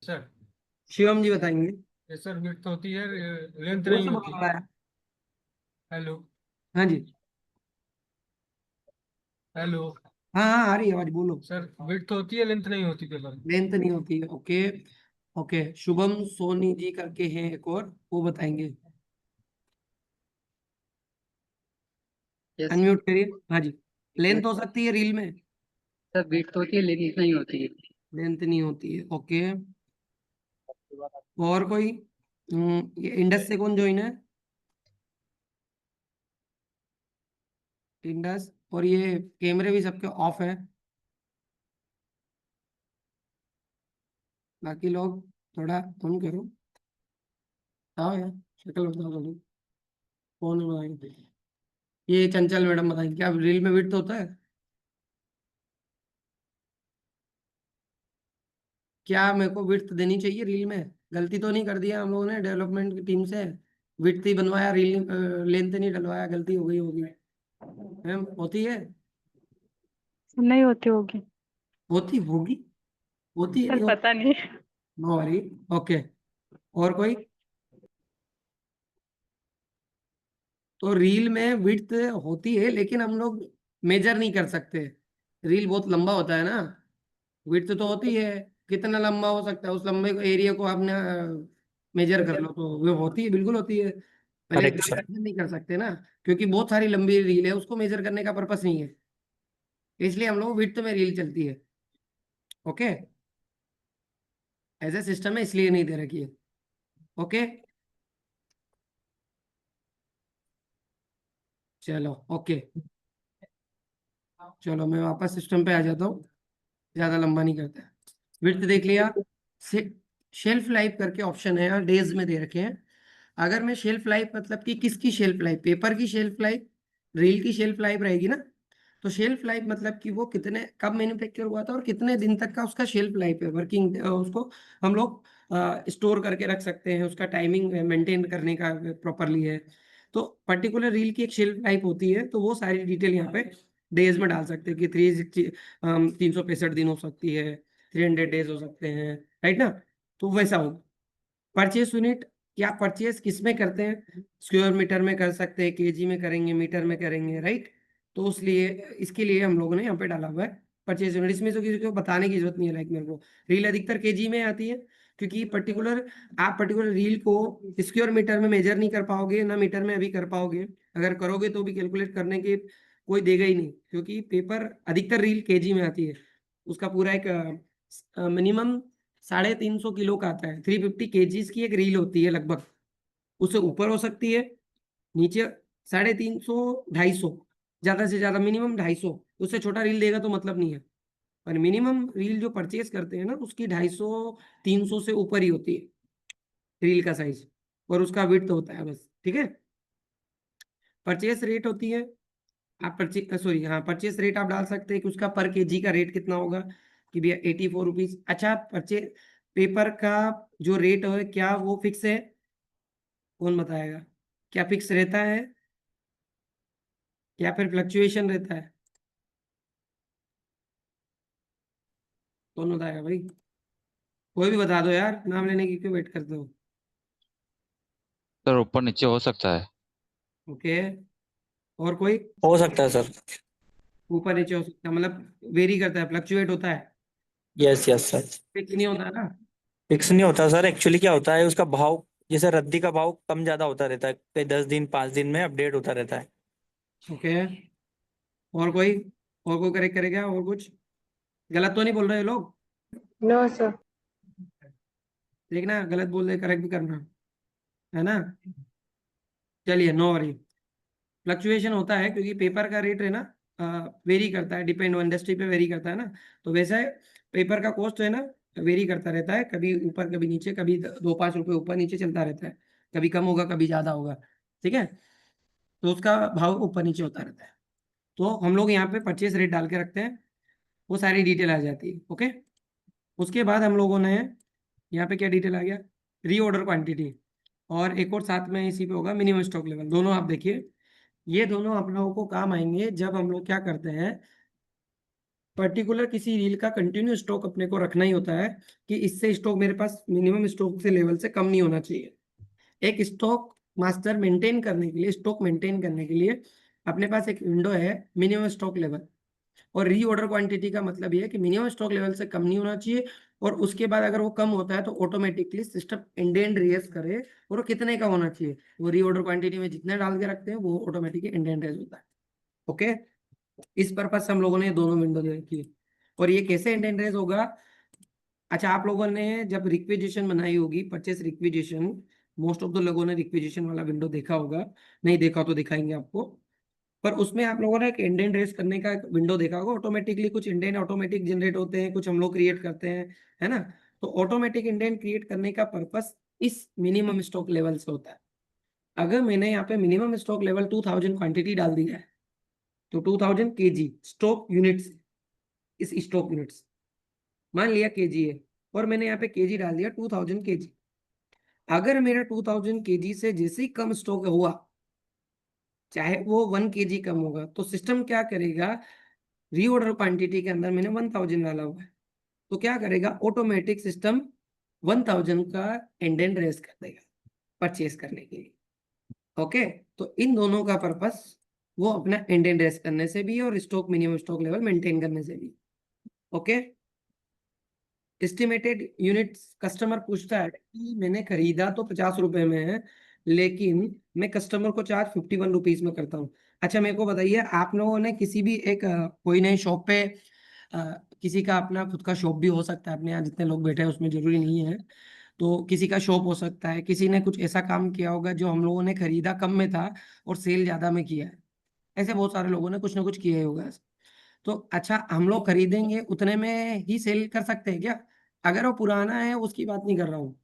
सर शिवम जी बताएंगे। ये सर विड्थ होती है, लेंथ वो नहीं सब होती। बता रहा है। हेलो हाँ जी, हेलो हाँ हाँ आ रही है आवाज, बोलो। सर, विड्थ होती है, लेंथ नहीं होती पेपर में। लेंथ नहीं होती है, ओके। ओके, शुभम सोनी जी करके हैं एक और, वो बताएंगे, यस अनम्यूट करिए। हाँ जी, लेंथ हो सकती है रील में, सर, विड्थ होती है लेंथ नहीं होती है। लेंथ नहीं होती है, ओके। और कोई? ये इंडस से कौन ज्वाइन है? इंडस, और ये कैमरे भी सबके ऑफ है, बाकी लोग थोड़ा ऑन करो। आओ यार, शक्ल बताओ थोड़ी, कौन है बताएंगे? ये चंचल मैडम बताएंगे, क्या रील में विड्थ होता है? क्या मेरे को विड्थ देनी चाहिए रील में? गलती तो नहीं कर दिया हम लोगों ने डेवलपमेंट की टीम से, विड्थ ही बनवाया, रील लेंथ नहीं डलवाया, गलती हो गई होगी मैम, होती है? नहीं होती होगी। होती होगी, होती है, सर नहीं होती? पता नहीं। No worry, okay. और कोई? तो रील में विड्थ होती है लेकिन हम लोग मेजर नहीं कर सकते, रील बहुत लंबा होता है ना, विड्थ तो होती है, कितना लंबा हो सकता है उस लंबे एरिया को आपने मेजर कर लो, तो वो होती है, बिल्कुल होती है। पहले करेक्ट सर। measure नहीं कर सकते ना, क्योंकि बहुत सारी लंबी रील है, उसको मेजर करने का पर्पस नहीं है, इसलिए हम लोग विड्थ में रील चलती है। ओके, ऐसा सिस्टम है इसलिए नहीं दे रखी है। ओके, चलो ओके, चलो मैं वापस सिस्टम पे आ जाता हूँ, ज्यादा लंबा नहीं करता। विड्थ देख लिया, शेल्फ लाइफ करके ऑप्शन है यहाँ, डेज में दे रखे हैं। अगर मैं शेल्फ लाइफ मतलब कि किसकी शेल्फ लाइफ, पेपर की शेल्फ लाइफ, रील की शेल्फ लाइफ रहेगी ना, तो शेल्फ लाइफ मतलब कि वो कितने कब मैन्युफैक्चर हुआ था और कितने दिन तक का उसका शेल्फ लाइफ है, वर्किंग उसको हम लोग स्टोर करके रख सकते हैं, उसका टाइमिंग मेंटेन करने का प्रॉपरली है। तो पर्टिकुलर रील की एक शेल्फ लाइफ होती है, तो वो सारी डिटेल यहाँ पे डेज में डाल सकते हैं कि 365 दिन हो सकती है, 300 डेज हो सकते हैं, राइट ना? तो वैसा होगा। परचेस यूनिट, क्या परचेस किस में करते हैं? स्क्वायर मीटर में कर सकते हैं, केजी में करेंगे, मीटर में करेंगे, राइट? तो उसलिए इसके लिए हम लोगों ने यहाँ पे डाला हुआ है परचेज यूनिट। इसमें तो किसी को बताने की जरूरत नहीं है, लाइक मेरे को रील अधिकतर केजी में आती है, क्योंकि आप पर्टिकुलर रील को स्क्वायर मीटर में मेजर नहीं कर पाओगे ना, मीटर में अभी कर पाओगे, अगर करोगे तो भी कैलकुलेट करने के कोई देगा ही नहीं, क्योंकि पेपर अधिकतर रील केजी में आती है। उसका पूरा एक मिनिमम 350 किलो का आता है, 350 kgs की एक रील होती है लगभग, उससे ऊपर हो सकती है, नीचे 350, 250, ज्यादा से ज्यादा मिनिमम 250, उससे छोटा रील देगा तो मतलब नहीं है। पर मिनिमम रील जो परचेज करते हैं ना, उसकी 250, 300 से ऊपर ही होती है रील का साइज, और उसका विड्थ होता है बस, ठीक है। परचेस रेट होती है, आप परचेस रेट आप डाल सकते हैं कि उसका पर केजी का रेट कितना होगा, कि भैया 84 रुपीज। अच्छा, परचेज पेपर का जो रेट है क्या वो फिक्स है? कौन बताएगा? क्या फिक्स रहता है या फिर फ्लक्चुएशन रहता है? कौन बताएगा भाई? कोई भी बता दो यार, नाम लेने की क्यों वेट करते हो? सर ऊपर नीचे हो सकता है। ओके, और कोई? हो सकता है सर। ऊपर नीचे हो सकता है मतलब वेरी करता है, फ्लक्चुएट होता है, यस यस सर। फिक्स नहीं होता ना। फिक्स नहीं होता सर, एक्चुअली क्या होता है उसका भाव, जैसे रद्दी का भाव कम ज्यादा होता रहता है, कई 10 दिन 5 दिन में अपडेट होता रहता है। ओके, और कोई करेक्ट करेगा? और कुछ गलत तो नहीं बोल रहे ये लोग? No sir. देखना, गलत बोल रहे करेक्ट भी करना, है ना? चलिए, नो वरी। फ्लक्चुएशन होता है क्योंकि पेपर का रेट है ना, वेरी करता है, डिपेंड ऑन इंडस्ट्री पे वेरी करता है ना। तो वैसा है, पेपर का कॉस्ट है ना, वेरी करता रहता है, कभी ऊपर कभी नीचे, कभी 2-5 रुपए ऊपर नीचे चलता रहता है, कभी कम होगा कभी ज्यादा होगा। ठीक है, तो उसका भाव ऊपर नीचे होता रहता है। तो हम लोग यहाँ पे परचेस रेट डाल के रखते हैं, वो सारी डिटेल आ जाती है। ओके, उसके बाद हम लोगों ने यहाँ पे क्या डिटेल आ गया? रीऑर्डर क्वांटिटी, और एक और साथ में इसी पे होगा मिनिमम स्टॉक लेवल। दोनों आप देखिए, ये दोनों आप लोगों को काम आएंगे जब हम लोग क्या करते हैं, पर्टिकुलर किसी रील का कंटिन्यू स्टॉक अपने को रखना ही होता है कि इससे स्टॉक मेरे पास मिनिमम स्टॉक से लेवल से कम नहीं होना चाहिए। एक स्टॉक मास्टर मेंटेन करने के लिए, स्टॉक मेंटेन करने के लिए अपने पास एक विंडो है मिनिमम स्टॉक लेवल, और रीऑर्डर क्वांटिटी का मतलब ये है कि मिनिमम स्टॉक लेवल से कम नहीं होना चाहिए, और उसके बाद अगर वो कम होता है तो ऑटोमेटिकली सिस्टम इंडेंट रेज करे, और वो कितने का होना चाहिए, वो रीऑर्डर क्वांटिटी में जितने डाल के रखते हैं वो ऑटोमेटिकली इंडेंट रेज होता है। ओके, इस पर्पज से हम लोगों ने ये दोनों विंडो देखी है। और ये कैसे इंडेंट रेज होगा? अच्छा, आप लोगों ने जब रिक्विजिशन बनाई होगी, purchase requisition, most of the लोगों ने रिक्विजिशन वाला विंडो देखा होगा, नहीं देखा तो दिखाएंगे आपको। पर उसमें आप लोगों ने एक इंडेंट रेस करने का एक विंडो देखा होगा, ऑटोमेटिकली कुछ इंडेंट ऑटोमेटिक जनरेट होते हैं, कुछ हम लोग क्रिएट करते हैं, है ना? तो ऑटोमेटिक इंडेंट क्रिएट करने का पर्पस इस मिनिमम स्टॉक लेवल से होता है। अगर मैंने यहाँ पे मिनिमम स्टॉक लेवल 2000 क्वांटिटी डाल दी है, तो 2000 केजी स्टॉक यूनिट्स, इस स्टॉक यूनिट्स मान लिया केजी है, और मैंने यहाँ पे केजी डाल दिया 2000 केजी। अगर मेरा 2000 केजी से जैसे ही कम स्टॉक हुआ, चाहे वो 1 केजी कम होगा, तो सिस्टम क्या करेगा, रीऑर्डर क्वांटिटी के अंदर मैंने 1000 डाला हुआ है, तो क्या करेगा, ऑटोमेटिक सिस्टम 1000 का इंडेंट रेस कर देगा परचेस करने के लिए। ओके, तो इन दोनों का पर्पस वो अपना इंडेंट रेस करने से भी और stock minimum stock level maintain करने से भी। ओके, एस्टिमेटेड यूनिट्स, कस्टमर पूछता है कि मैंने खरीदा तो 50 रुपए में है, लेकिन मैं कस्टमर को चार्ज 51 रुपीज में करता हूँ। अच्छा, मेरे को बताइए, आप लोगों ने किसी भी एक कोई नई शॉप पे, किसी का अपना खुद का शॉप भी हो सकता है, अपने यहाँ जितने लोग बैठे हैं उसमें जरूरी नहीं है, तो किसी का शॉप हो सकता है, किसी ने कुछ ऐसा काम किया होगा जो हम लोगों ने खरीदा कम में था और सेल ज्यादा में किया है। ऐसे बहुत सारे लोगों ने कुछ ना कुछ किया ही होगा। तो अच्छा, हम लोग खरीदेंगे उतने में ही सेल कर सकते हैं क्या? अगर वो पुराना है उसकी बात नहीं कर रहा हूँ।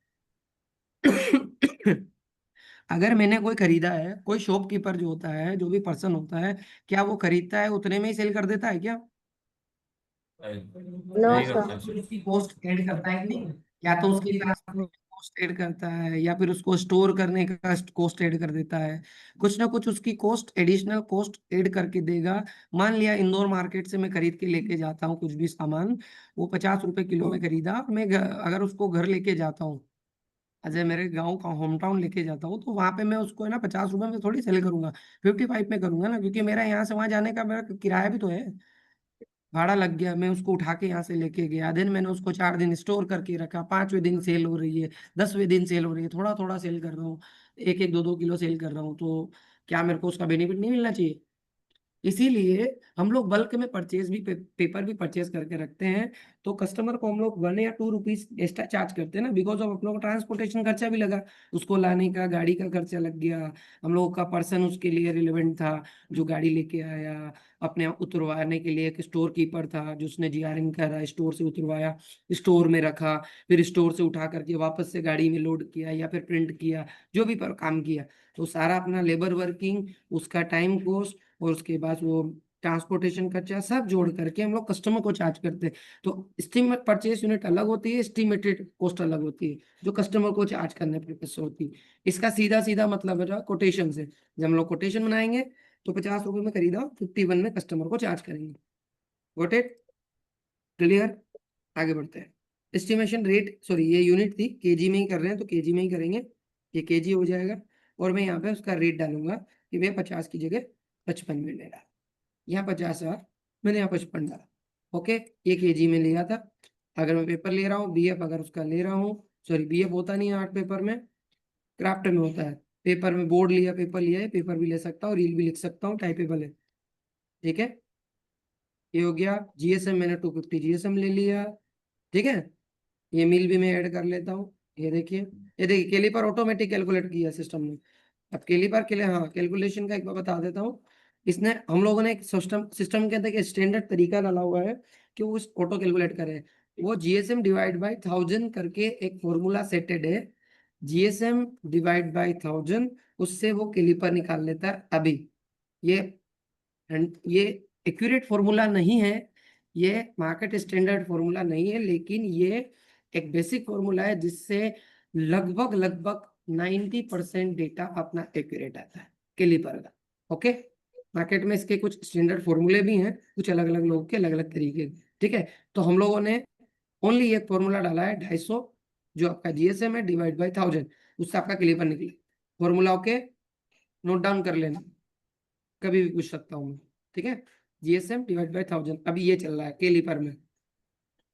अगर मैंने कोई खरीदा है, कोई शॉपकीपर जो होता है, जो भी पर्सन होता है, क्या वो खरीदता है उतने में ही सेल कर देता है क्या? नो नहीं सर। करता सर। उसकी कॉस्ट ऐड करता है कि नहीं? या तो उसकी ट्रांसपोर्ट कॉस्ट ऐड करता है, या फिर उसको स्टोर करने का कॉस्ट ऐड कर देता है, कुछ ना कुछ उसकी कॉस्ट, एडिशनल कॉस्ट ऐड करके देगा। मान लिया इंदौर मार्केट से मैं खरीद के लेके जाता हूँ कुछ भी सामान, वो 50 रुपए किलो में खरीदा, और मैं अगर उसको घर लेके जाता हूँ, अजय मेरे गांव का होम टाउन लेके जाता हूँ, तो वहां पे मैं उसको है ना 50 रुपए में थोड़ी सेल करूंगा, 55 में करूंगा ना, क्योंकि मेरा यहाँ से वहां जाने का मेरा किराया भी तो है, भाड़ा लग गया। मैं उसको उठा के यहाँ से लेके गया, दिन मैंने उसको 4 दिन स्टोर करके रखा, 5वें दिन सेल हो रही है, 10वें दिन सेल हो रही है, थोड़ा थोड़ा सेल कर रहा हूँ, 1-1 2-2 किलो सेल कर रहा हूँ, तो क्या मेरे को उसका बेनिफिट नहीं मिलना चाहिए? इसीलिए हम लोग बल्क में परचेज भी, पेपर भी परचेज करके रखते हैं, तो कस्टमर को हम लोग 1 या 2 रुपीज एक्स्ट्रा चार्ज करते हैं ना, बिकॉज ऑफ अपने को ट्रांसपोर्टेशन खर्चा भी लगा, उसको लाने का गाड़ी का खर्चा लग गया, हम लोगों का पर्सन उसके लिए रिलेवेंट था जो गाड़ी लेके आया, अपने आप उतरवाने के लिए एक स्टोर कीपर था जो उसने जीआरएन करा, स्टोर से उतरवाया, स्टोर में रखा, फिर स्टोर से उठा करके वापस से गाड़ी में लोड किया या फिर प्रिंट किया, जो भी पर काम किया, तो सारा अपना लेबर वर्किंग, उसका टाइम कॉस्ट, और उसके बाद वो ट्रांसपोर्टेशन खर्चा सब जोड़ करके हम लोग कस्टमर को चार्ज करते हैं। तो एस्टीमेट परचेस यूनिट अलग होती है, एस्टिमेटेड कॉस्ट अलग होती है, जो कस्टमर को चार्ज करने पर्पज से होती है। इसका सीधा सीधा मतलब है कोटेशन से, जब हम लोग कोटेशन बनाएंगे तो 50 रुपए में खरीदा, 51 में कस्टमर को चार्ज करेंगे। Got it? क्लियर? आगे बढ़ते हैं। एस्टिमेशन रेट, सॉरी ये यूनिट थी, केजी में ही कर रहे हैं तो केजी में ही करेंगे, ये केजी हो जाएगा। और मैं यहाँ पे उसका रेट डालूंगा कि भैया 50 की जगह 55 में ले रहा, यहाँ 50 है, मैंने यहाँ 55 डाला। ओके, ये केजी में लिया था। अगर मैं पेपर ले रहा हूँ, बीएफ अगर उसका ले रहा हूँ, सॉरी बीएफ होता नहीं है आर्ट पेपर में, क्राफ्ट में होता है। पेपर में बोर्ड लिया, पेपर लिया है, पेपर भी ले सकता हूँ, रील भी लिख सकता हूँ, टाइपेबल है। ठीक है, ये हो गया। जीएसएम मैंने 250 जीएसएम ले लिया। ठीक है, ये मिल भी मैं ऐड कर लेता हूँ। ये देखिए, ये देखिए कैलिपर ऑटोमेटिक कैलकुलेट किया सिस्टम ने। अब कैलिपर के लिए हाँ कैलकुलेशन का एक बार बता देता हूँ। इसने, हम लोगों ने एक सिस्टम के अंदर एक स्टैंडर्ड तरीका डाला हुआ है कि वो ऑटो कैलकुलेट करे। वो जीएसएम डिवाइड बाय 1000 करके एक फॉर्मूला सेटेड है, जीएसएम डिवाइड बाय 1000, उससे वो कैलिपर निकाल लेता है। अभी ये ये एक्यूरेट फॉर्मूला नहीं है, ये मार्केट स्टैंडर्ड फॉर्मूला नहीं है, लेकिन ये एक बेसिक फॉर्मूला है जिससे लगभग लगभग 90% डेटा अपना एक्यूरेट आता है कैलिपर का। ओके, मार्केट में इसके कुछ स्टैंडर्ड फॉर्मूले भी हैं, कुछ अलग अलग लोगों के अलग अलग तरीके। ठीक है, तो हम लोगों ने ओनली एक फॉर्मूला डाला है 250, जो आपका जीएसएम है, डिवाइड बाई 1000, उससे आपका कैलिपर निकले। फॉर्मूला ओके, नोट डाउन कर लेना, कभी भी पूछ सकता हूँ मैं। ठीक है, जीएसएम डिवाइड बाई 1000 अभी ये चल रहा है कैलिपर में।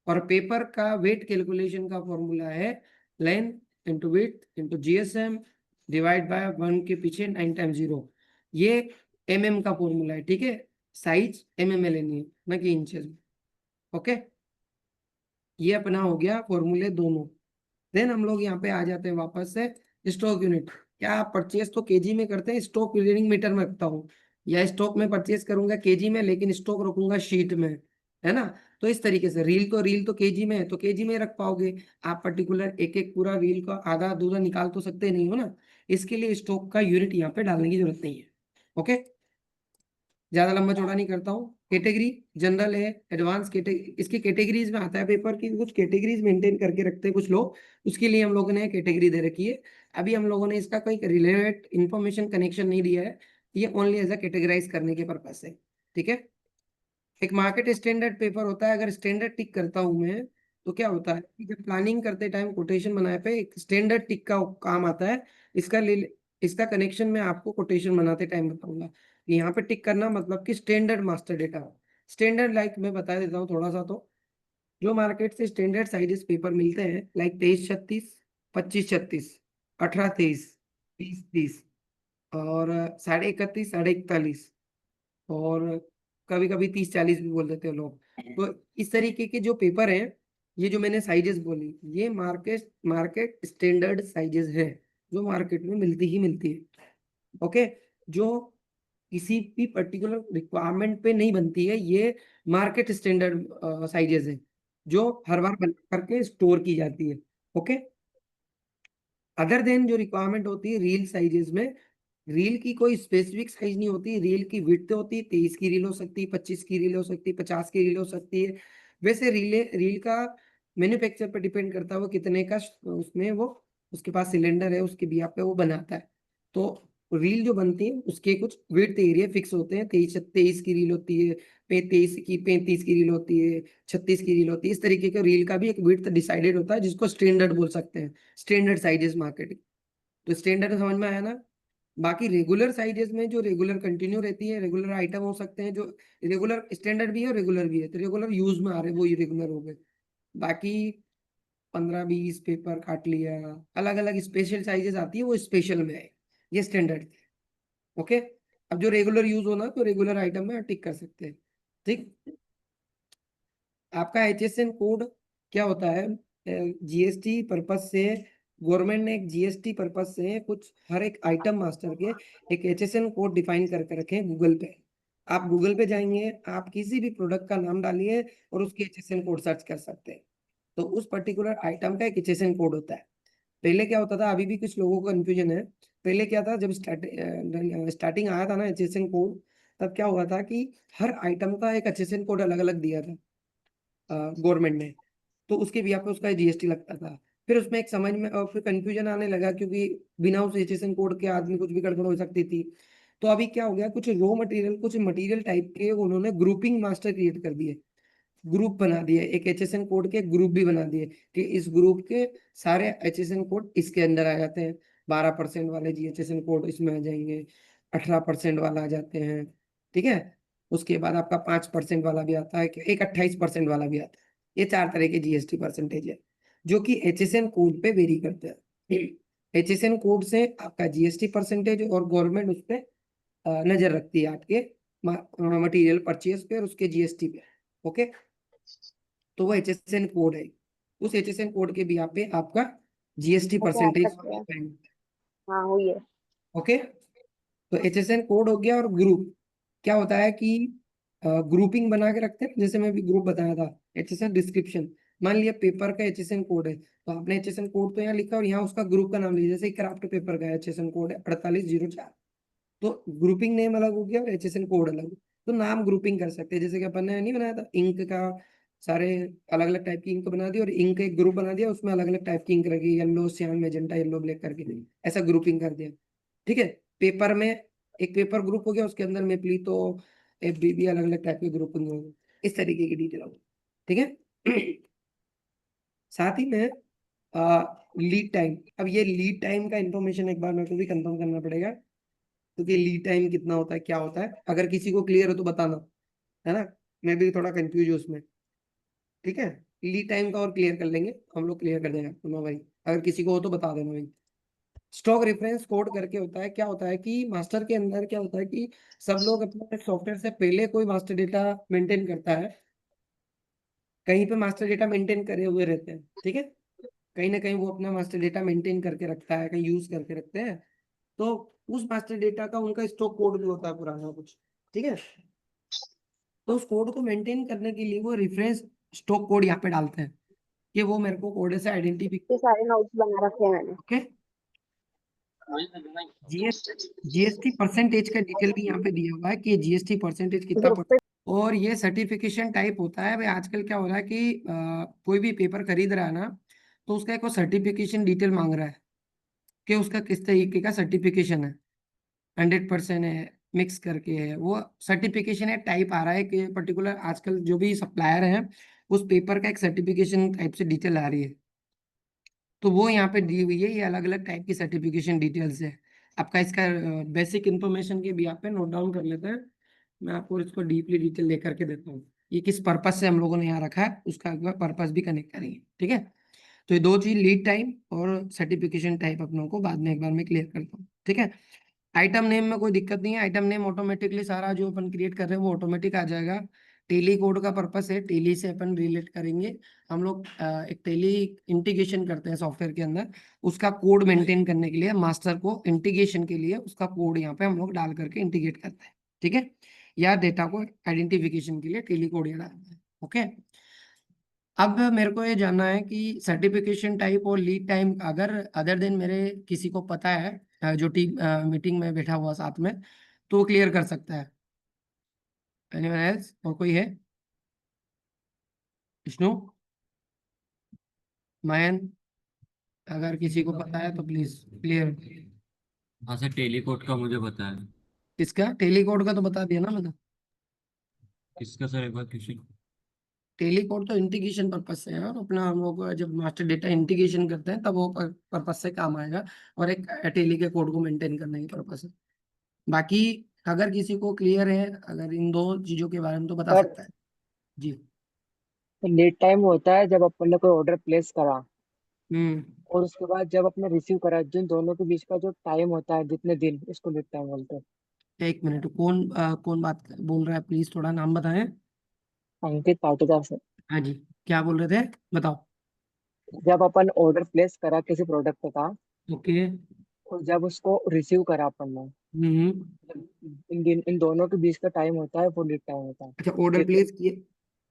और पेपर का वेट कैलकुलेशन का फॉर्मूला है length into width into GSM divide by 1 के पीछे 9 टाइम्स 0। ये एमएम का फॉर्मूला है। ठीक है, साइज एमएम में लेनी है, ना कि इंचेस में। ओके, ये अपना हो गया फॉर्मूले दोनों। देन हम लोग यहाँ पे आ जाते हैं वापस से स्टॉक यूनिट। क्या परचेस तो केजी में करते हैं, स्टॉक रीडिंग मीटर में रखता हूँ, या स्टॉक में परचेस करूंगा केजी में, लेकिन स्टॉक रखूंगा शीट में, है ना। तो इस तरीके से रील तो केजी में है तो केजी में रख पाओगे आप। पर्टिकुलर एक एक पूरा रील का आधा अधूरा निकाल तो सकते नहीं हो ना, इसके लिए स्टॉक का यूनिट यहाँ पे डालने की जरूरत नहीं है। ओके, ज्यादा लंबा चौड़ा नहीं करता हूँ। कैटेगरी जनरल है, एडवांस कैटेगरी, इसकी कैटेगरीज में आता है पेपर की, कुछ कैटेगरीज मेंटेन करके रखते हैं कुछ लोग, उसके लिए हम लोगों ने कैटेगरी दे रखी है। अभी हम लोगों ने इसका कोई रिलेवेंट इंफॉर्मेशन कनेक्शन नहीं दिया है, ये ओनली एज अ कैटेगराइज करने के पर्पज से। ठीक है, एक मार्केट स्टैंडर्ड पेपर होता है, अगर स्टैंडर्ड टिक करता हूँ मैं तो क्या होता है कि जब प्लानिंग करते टाइम कोटेशन बनाए पे एक स्टैंडर्ड टिक का काम आता है। इसका कनेक्शन मैं आपको कोटेशन बनाते टाइम बताऊंगा। यहाँ पे टिक करना मतलब कि standard master data. Standard like मैं बता देता हूँ थोड़ा सा, तो जो मार्केट से स्टैंडर्ड साइजेस पेपर मिलते हैं लाइक 23-36, 25-36, 18-23, 30-30, और 31.5, 41.5, और कभी कभी 30-40 भी बोल देते हैं लोग। तो इस तरीके के जो पेपर हैं, ये जो मैंने साइजेस बोली, ये मार्केट स्टैंडर्ड साइजेस है, जो मार्केट में मिलती ही मिलती है। ओके, जो किसी भी पर्टिकुलर रिक्वायरमेंट पे नहीं बनती है, ये मार्केट स्टैंडर्ड साइजेस है जो हर बार बन करके स्टोर की जाती है। ओके, अदर देन जो रिक्वायरमेंट होती है रील साइजेस में, रील की कोई स्पेसिफिक साइज नहीं होती, रील की विड्थ होती है, 23 की रील हो सकती है, 25 की रील हो सकती है, 50 की रील हो सकती है। वैसे रील का मैन्युफैक्चर पर डिपेंड करता है वो कितने का उसमें वो उसके पास सिलेंडर है, उसके बिया पे वो बनाता है। तो रील जो बनती है उसके कुछ विड्थ एरिया फिक्स होते हैं, 23 की रील होती है, 35 की रील होती है, 36 की रील होती है। इस तरीके का रील का भी एक विड्थ डिसाइडेड होता है, जिसको स्टैंडर्ड बोल सकते हैं, स्टैंडर्ड साइजेस मार्केट। तो स्टैंडर्ड समझ में आया ना। बाकी रेगुलर साइजेस में जो रेगुलर कंटिन्यू रहती है, रेगुलर आइटम हो सकते हैं, जो रेगुलर स्टैंडर्ड भी है और रेगुलर भी है, तो रेगुलर यूज में आ रहे वो रेगुलर हो गए। बाकी 15-20 पेपर काट लिया, अलग अलग स्पेशल साइजेस आती है, वो स्पेशल में है, ये स्टैंडर्ड। ओके, अब जो रेगुलर यूज होना तो रेगुलर आइटम में टिक कर सकते हैं। ठीक, आपका HSN कोड क्या होता है, जीएसटी पर्पज से गवर्नमेंट ने एक जीएसटी पर्पज से कुछ हर एक आइटम मास्टर के एक HSN कोड डिफाइन करके रखे हैं गूगल पे। आप गूगल पे जाएंगे, आप किसी भी प्रोडक्ट का नाम डालिए और उसके HSN कोड सर्च कर सकते हैं। तो उस पर्टिकुलर आइटम का एक HSN कोड होता है। पहले क्या होता था, अभी भी कुछ लोगों को कंफ्यूजन है, पहले क्या था जब स्टार्टिंग आया था ना HSN कोड, तब क्या हुआ था कि हर आइटम का एक HSN कोड अलग अलग दिया था गवर्नमेंट ने, तो उसके भी पे उसका GST लगता था। फिर उसमें एक समझ में और फिर कंफ्यूजन आने लगा, क्योंकि बिना उस HSN कोड के आदमी कुछ भी गड़बड़ हो सकती थी। तो अभी क्या हो गया, कुछ कुछ मटेरियल टाइप के उन्होंने ग्रुपिंग मास्टर क्रिएट कर दिए, ग्रुप बना दिए, एक HSN कोड के ग्रुप भी बना दिए कि इस ग्रुप के सारे HSN कोड इसके अंदर आ जाते हैं। 12% वाले GHSN कोड इसमें आ जाएंगे, 18% वाला आ जाते हैं, ठीक है। उसके बाद आपका 5% वाला भी आता है, कि एक 28% वाला भी आता है। ये 4 तरह के GST परसेंटेज है, जो कि HSN कोड पे वेरी करते हैं। HSN कोड से आपका GST परसेंटेज और गवर्नमेंट उस पर नजर रखती है, आपके मटेरियल परचेज पे और उसके GST पे। ओके, तो वो HSN कोड है, उस HSN कोड के भी यहाँ पे आपका GST ओके, आ परसेंटेज। सकते हैं। हाँ, हुई है। ओके, तो HSN कोड हो गया। और ग्रुप क्या होता है कि ग्रुपिंग बना के रखते हैं, जैसे मैं भी ग्रुप बताया था। HSN डिस्क्रिप्शन, मान लिया पेपर का HSN कोड है, तो आपने HSN कोड तो यहाँ लिखा और यहाँ उसका ग्रुप का नाम लिया, जैसे क्राफ्ट पेपर का HSN कोड है 4804, तो ग्रुपिंग नेम अलग हो गया और HSN कोड अलग। तो नाम ग्रुपिंग कर सकते हैं, जैसे कि अपन ने नहीं बनाया था इंक का, सारे अलग अलग टाइप की इंक बना दी और इंक एक ग्रुप बना दिया, उसमें अलग अलग टाइप की इंक रखी, yellow, Shyam, magenta, yellow, black करके, ऐसा ग्रुपिंग कर दिया। ठीक है, पेपर में एक पेपर ग्रुप हो गया, उसके अंदर मेपली तो FBB अलग अलग टाइप के ग्रुपिंग हो गए, इस तरीके की डिटेल होगी। ठीक है। साथ ही में लीड टाइम, अब ये लीड टाइम का इंफॉर्मेशन एक बार मेरे को भी कंफर्म करना पड़ेगा, क्योंकि लीड टाइम कितना होता है, क्या होता है, अगर किसी को क्लियर हो तो बताना, है ना। मैं भी थोड़ा कंफ्यूज हूँ उसमें। ठीक है, लीड टाइम का और क्लियर कर लेंगे हम लोग, क्लियर कर देंगे आपको ना भाई, अगर किसी को हो तो बता देना भाई। स्टॉक रेफरेंस कोड करके होता है, क्या होता है कि मास्टर के अंदर क्या होता है कि सब लोग अपने सॉफ्टवेयर से पहले कोई मास्टर डेटा मेंटेन करता है, कहीं पे मास्टर डेटा मेंटेन करे हुए रहते हैं। ठीक है, कहीं ना कहीं वो अपना मास्टर डेटा मेंटेन करके रखता है, कहीं यूज करके रखते हैं, तो उस मास्टर डेटा का उनका स्टॉक कोड भी होता है पुराना कुछ। ठीक है, तो उस कोड को मेंटेन करने के लिए वो रेफरेंस स्टॉक कोड यहाँ पे डालते हैं, कि वो मेरे को कोड से आइडेंटिफिक। ये सारे नोट्स बना रखे हैं मैंने। ओके, GST परसेंटेज का डिटेल भी यहाँ पे दिया हुआ है कि GST परसेंटेज कितना ग्रुप पे और ये सर्टिफिकेशन टाइप होता है भाई। आजकल क्या हो रहा है कि कोई भी पेपर खरीद रहा है ना, तो उसका एक सर्टिफिकेशन डिटेल मांग रहा है, कि उसका किस तरीके का सर्टिफिकेशन है, 100% है, मिक्स करके है, वो सर्टिफिकेशन है टाइप आ रहा है कि पर्टिकुलर। आजकल जो भी सप्लायर है, उस पेपर का एक सर्टिफिकेशन टाइप से डिटेल आ रही है, तो वो यहाँ पे दी हुई है। ये अलग अलग टाइप की सर्टिफिकेशन डिटेल्स है आपका। इसका बेसिक इन्फॉर्मेशन के भी यहाँ पे नोट डाउन कर लेते हैं, मैं आपको इसको डीपली डिटेल लेकर के देता हूँ, ये किस पर्पज से हम लोगों ने यहाँ रखा है, उसका पर्पज भी कनेक्ट करेंगे। ठीक है, तो ये दो चीज, लीड टाइम और सर्टिफिकेशन टाइप, अपनों को बाद में एक बार मैं क्लियर करता हूँ। ठीक है, आइटम नेम में कोई दिक्कत नहीं है, आइटम नेम ऑटोमेटिकली सारा जो अपन क्रिएट कर रहे हैं वो ऑटोमेटिक आ जाएगा। टेली कोड का पर्पस है, टेली से अपन रिलेट करेंगे हम लोग। एक टेली इंटीग्रेशन करते हैं सॉफ्टवेयर के अंदर, उसका कोड मेंटेन करने के लिए मास्टर को इंटीग्रेशन के लिए उसका कोड यहाँ पे हम लोग डाल करके इंटीग्रेट करते हैं। ठीक है, या डेटा को आइडेंटिफिकेशन के लिए टेली कोड यहाँ डालते हैं। ओके, अब मेरे को ये जानना है कि सर्टिफिकेशन टाइप और लीड टाइम अगर अदर दिन मेरे किसी को पता है, जो टीम मीटिंग में बैठा हुआ साथ में, तो वो क्लियर कर सकता है। एनीवन एल्स, और कोई है? विष्णु, मयन, अगर किसी को पता है तो प्लीज क्लियर। हाँ सर, टेली कोड का मुझे पता है। किसका? टेली कोड का तो बता दिया ना मैंने। किसका सर, एक बार किसी? टेली कोड तो इंटीग्रेशन पर्पज से है, और अपना हम लोग जब मास्टर डेटा इंटीग्रेशन करते हैं तब वो पर्पज से काम आएगा, और एक टेली के कोड को मेंटेन करने की पर्पज से। बाकी अगर किसी को क्लियर है अगर इन दो चीजों के बारे में, तो बता सर, सकता है जी। लीड टाइम होता है जब अपन ने कोई ऑर्डर प्लेस करा हम्म, और उसके बाद जब अपने रिसीव करा, जिन दोनों के बीच का जो टाइम होता है, जितने दिन, इसको लीड टाइम बोलते हैं। एक मिनट, कौन बात बोल रहा है, प्लीज थोड़ा नाम बताएं। अंकित पाटीदार से। हाँ जी, क्या बोल रहे थे, बताओ। जब अपन ऑर्डर प्लेस करा किसी प्रोडक्ट का ओके। और जब उसको रिसीव करा अपन ने, हम्म, इन दोनों के बीच का टाइम होता है, वो लीड टाइम होता है। अच्छा, ऑर्डर जितने प्लेस किए,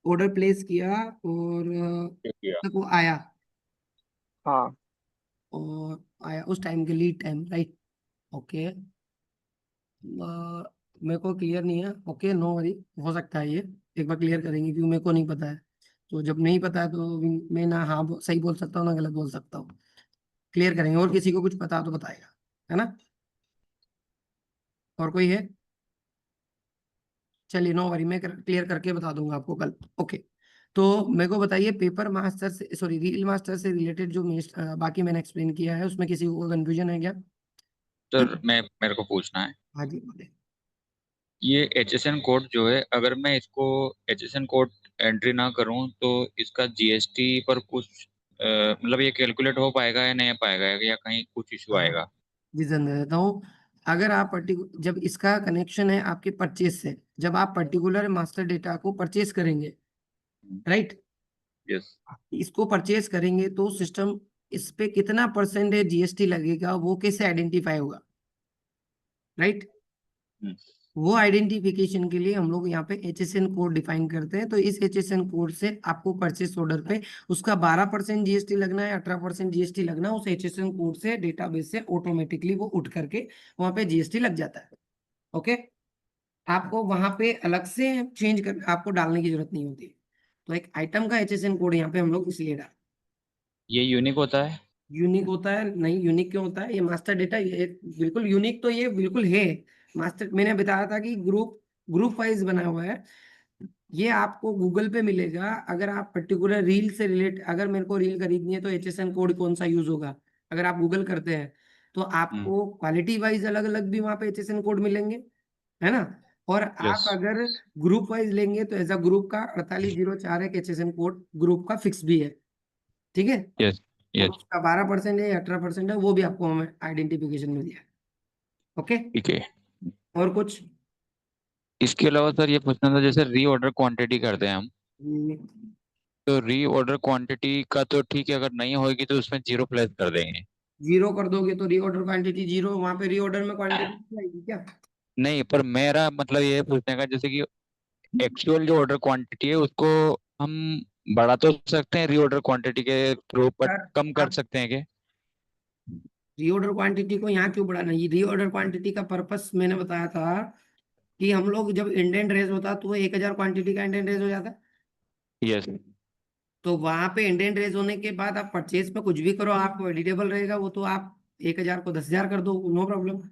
ऑर्डर प्लेस किया और तक वो आया, हाँ, और आया उस टाइम के लीड टाइम, राइट। ओके, मेरे को क्लियर नहीं है। ओके, नो वरी, हो सकता है ये एक बार क्लियर करेंगे, क्योंकि मेरे को नहीं पता है। तो जब नहीं पता है तो मैं ना हाँ सही बोल सकता हूँ ना गलत बोल सकता हूँ। क्लियर करेंगे, और किसी को कुछ पता हो तो बताएगा, है ना। और कोई है? चलिए, नो वरी, मैं क्लियर करके बता दूंगा आपको कल। ओके, तो मेरे को बताइए, पेपर मास्टर से सॉरी रील मास्टर से रिलेटेड जो बाकी मैंने एक्सप्लेन किया है उसमें किसी को कंफ्यूजन है क्या? सर मैं मेरे को पूछना है, हाँ जी, बोले। ये HSN कोड जो है, अगर मैं इसको HSN कोड एंट्री ना करूं तो इसका GST पर कुछ मतलब ये कैलकुलेट हो पाएगा या नहीं पाएगा, या कहीं कुछ इशू हाँ, आएगा? जी समझ देता हूँ। अगर आप पर्टिकुलर जब इसका कनेक्शन है आपके परचेज से, जब आप पर्टिकुलर मास्टर डेटा को परचेज करेंगे, राइट, यस। इसको परचेज करेंगे तो सिस्टम इस पे कितना परसेंटेज जीएसटी लगेगा वो कैसे आइडेंटिफाई होगा, राइट। वो आइडेंटिफिकेशन के लिए हम लोग यहाँ पे HSN कोड डिफाइन करते हैं। तो इस HSN कोड से आपको परचेस ऑर्डर पे उसका 12% जीएसटी लगना है, 18% जीएसटी लगना है, उस HSN कोड से डेटाबेस से ऑटोमेटिकली वो उठ करके वहां पे जीएसटी लग जाता है। ओके, आपको वहां पे अलग से चेंज कर आपको डालने की जरूरत नहीं होती। तो एक आइटम का HSN कोड यहाँ पे हम लोग इसलिए डाल, ये यूनिक होता है? यूनिक होता है। नहीं, यूनिक क्यों होता है? ये मास्टर डेटा ये बिल्कुल यूनिक तो ये बिल्कुल है। मास्टर मैंने बताया था कि ग्रुप ग्रुप वाइज बना हुआ है। ये आपको गूगल पे मिलेगा। अगर आप पर्टिकुलर रील से रिलेट अगर मेरे को रील खरीदनी है तो HSN कोड कौन सा यूज होगा, अगर आप गूगल करते हैं तो हम्म। आपको क्वालिटी वाइज अलग अलग भी वहां पे HSN कोड मिलेंगे, है ना। और यस। आप अगर ग्रुप वाइज लेंगे तो एज अ ग्रुप का 4804 एक HSN कोड ग्रुप का फिक्स भी है, ठीक है। यस। और यस। उसका 12% है या 18% है वो भी आपको हमें आइडेंटिफिकेशन मिल जाए। ओके, ठीक है। और कुछ? इसके अलावा सर ये पूछना था, जैसे रीऑर्डर क्वांटिटी करते हैं हम, तो रीऑर्डर क्वांटिटी का तो ठीक है, अगर नहीं होगी तो उसमें जीरो प्लेस कर देंगे। जीरो कर दोगे तो रीऑर्डर क्वांटिटी जीरो, वहां पे रीऑर्डर में क्वांटिटी आएगी क्या? नहीं, पर मेरा मतलब ये पूछने का, जैसे कि एक्चुअल जो ऑर्डर क्वांटिटी है उसको हम बढ़ा तो सकते हैं रीऑर्डर क्वांटिटी के थ्रू, बट सर, कम कर आप सकते हैं क्या? रीऑर्डर क्वांटिटी को यहाँ क्यों बढ़ाना? ये रीऑर्डर क्वांटिटी का पर्पस मैंने बताया था कि हम लोग जब इंडेंट रेज होता तो वो 1000 क्वांटिटी का इंडेंट रेज हो जाता। यस। तो वहां पे इंडेंट रेज होने के बाद आप परचेज पे कुछ भी करो, आपको एडिटेबल रहेगा वो, तो आप 1000 को 10,000 कर दो, नो प्रॉब्लम।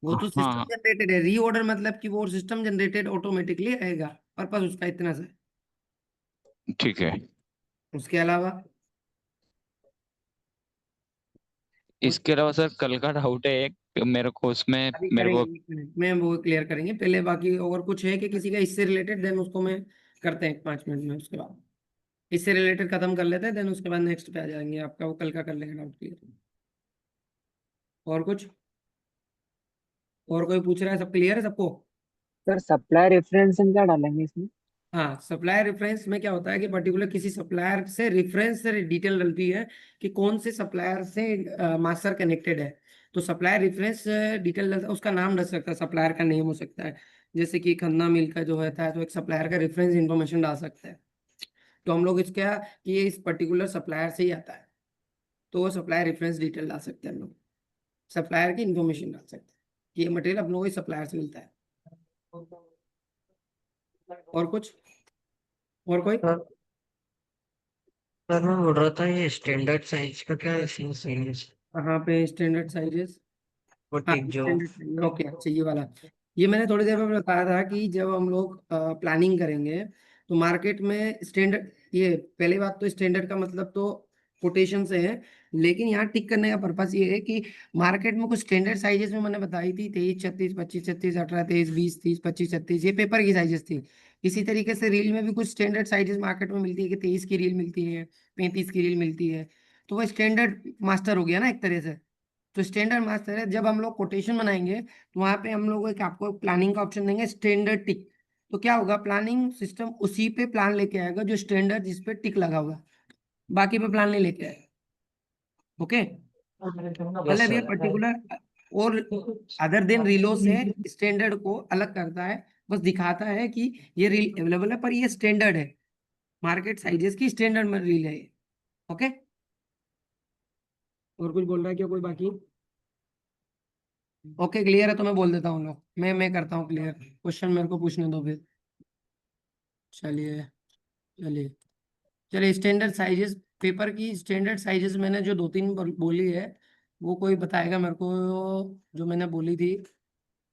वो हाँ तो सिस्टम हाँ। जनरेटेड है। रीऑर्डर मतलब कि वो सिस्टम जनरेटेड ऑटोमेटिकली आएगा, पर्पस उसका इतना सा है। ठीक है। उसके अलावा कुछ? इसके अलावा सर कल का डाउट है एक मेरे को, उसमें अभी मेरे करेंगे, को। 1 मिनट में वो क्लियर करेंगे पहले। बाकी और कुछ है कि किसी का इससे रिलेटेड, देन उसको मैं करते हैं 5 मिनट में। उसके बाद इससे रिलेटेड खत्म कर लेते हैं, देन उसके बाद नेक्स्ट पे आ जाएंगे। आपका वो कल का कर लेंगे डाउट क्लियर। और कुछ? और कोई पूछ रहा है? सब क्लियर है सबको? सर सप्लाई रेफरेंस हम क्या डालेंगे इसमें? हाँ, सप्लायर रेफरेंस में क्या होता है कि पर्टिकुलर किसी सप्लायर से रेफरेंस से डिटेल डलती है कि कौन से सप्लायर से मास्टर कनेक्टेड है। तो सप्लायर रेफरेंस डिटेल डलता है, उसका नाम डल सकता है, सप्लायर का नेम हो सकता है। जैसे कि खन्ना मिल का जो होता है तो एक सप्लायर का रेफरेंस इंफॉर्मेशन डाल सकता है। तो हम लोग इसका कि ये इस पर्टिकुलर सप्लायर से ही आता है, तो वो सप्लायर रेफरेंस डिटेल डाल सकते हैं हम लोग। सप्लायर की इंफॉर्मेशन डाल सकते हैं कि ये मटेरियल हम लोग को सप्लायर से मिलता है। और कुछ? और कोई? सर सर मैं बोल रहा था ये स्टैंडर्ड साइज का क्या सीन है? कहाँ पे स्टैंडर्ड साइजेस? वो हाँ, टिक जो स्टैंडर्ड, ओके, अच्छा, ये वाला। ये मैंने थोड़ी देर में बताया था कि जब हम लोग प्लानिंग करेंगे तो मार्केट में स्टैंडर्ड, ये पहली बात तो स्टैंडर्ड का मतलब तो कोटेशन से है। लेकिन यहाँ टिक करने का पर्पस ये है कि मार्केट में कुछ स्टैंडर्ड साइजेस में मैंने बताई थी, 23, 36, 25, 36, 18, 23, 20, 30, 25, 36, ये पेपर की साइजेस थी। इसी तरीके से रील में भी कुछ स्टैंडर्ड साइजेस मार्केट में मिलती है कि 23 की रील मिलती है, 35 की रील मिलती है। तो वो स्टैंडर्ड मास्टर हो गया ना एक तरह से। तो स्टैंडर्ड मास्टर है, जब हम लोग कोटेशन बनाएंगे तो वहां पे हम लोग एक आपको प्लानिंग का ऑप्शन देंगे, स्टैंडर्ड टिक। तो क्या होगा, प्लानिंग सिस्टम उसी पे प्लान लेके आएगा जो स्टैंडर्ड जिस पे टिक लगा हुआ, बाकी पे प्लान नहीं लेके आएगा। ओके, यस मतलब ये सर। पर्टिकुलर और अदर देन रीलो से स्टैंडर्ड को अलग करता है। बस दिखाता है कि ये रील अवेलेबल है पर ये स्टैंडर्ड है, मार्केट साइजेस की स्टैंडर्ड में रील है ये। ओके, और कुछ बोल रहा है क्या कोई बाकी? ओके क्लियर है तो मैं बोल देता हूँ लोग, मैं करता हूँ क्लियर, क्वेश्चन मेरे को पूछने दो फिर। चलिए चलिए चलिए, स्टैंडर्ड साइजेस, पेपर की स्टैंडर्ड साइजेस मैंने जो 2-3 बोली है, वो कोई बताएगा मेरे को, जो मैंने बोली थी,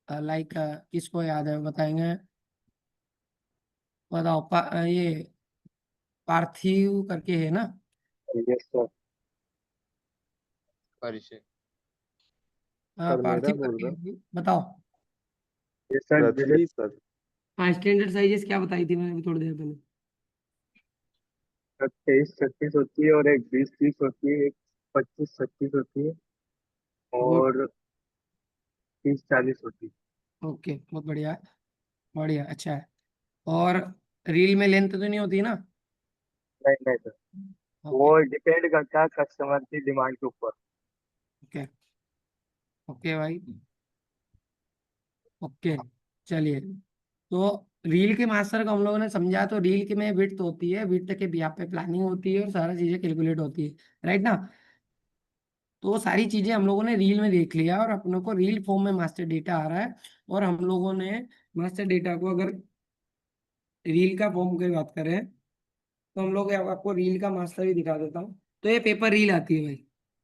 लाइक किसको याद है बताएंगे? बताओ ये पार्थिव करके है ना? Yes sir. परिचय। सर मेरा पार्थिव बोल करके रहा है, बताओ। ये सर रजनीश सर। हाँ, स्टैंडर्ड साइजेस क्या बताई थी मैंने अभी थोड़ी देर पहले? सर 23-36 होती है और एक 20-30 होती है, एक 25-36 होती है गुड। और 30-40 होती है। ओके, बहुत बढ़िया, बढ़िया, अच्छा है। और रील में लेंथ तो नहीं होती ना? नहीं नहीं सर, ओके वो डिपेंड करता है कस्टमर की डिमांड के ऊपर। ओके ओके भाई, ओके। चलिए, तो रील के मास्टर को हम लोगों ने समझा, तो रील के में विड्थ होती है, विड्थ के भी यहाँ पे प्लानिंग होती है और सारा चीजें कैलकुलेट होती है, राइट ना? तो वो सारी चीजें हम लोगों ने रील में देख लिया और अपनों को रील फॉर्म में मास्टर डेटा आ रहा है। और हम लोगों ने मास्टर डेटा को अगर रील का फॉर्म की बात करें, तो हम लोग आपको रील का मास्टर भी दिखा देता हूँ। तो ये पेपर रील आती है भाई,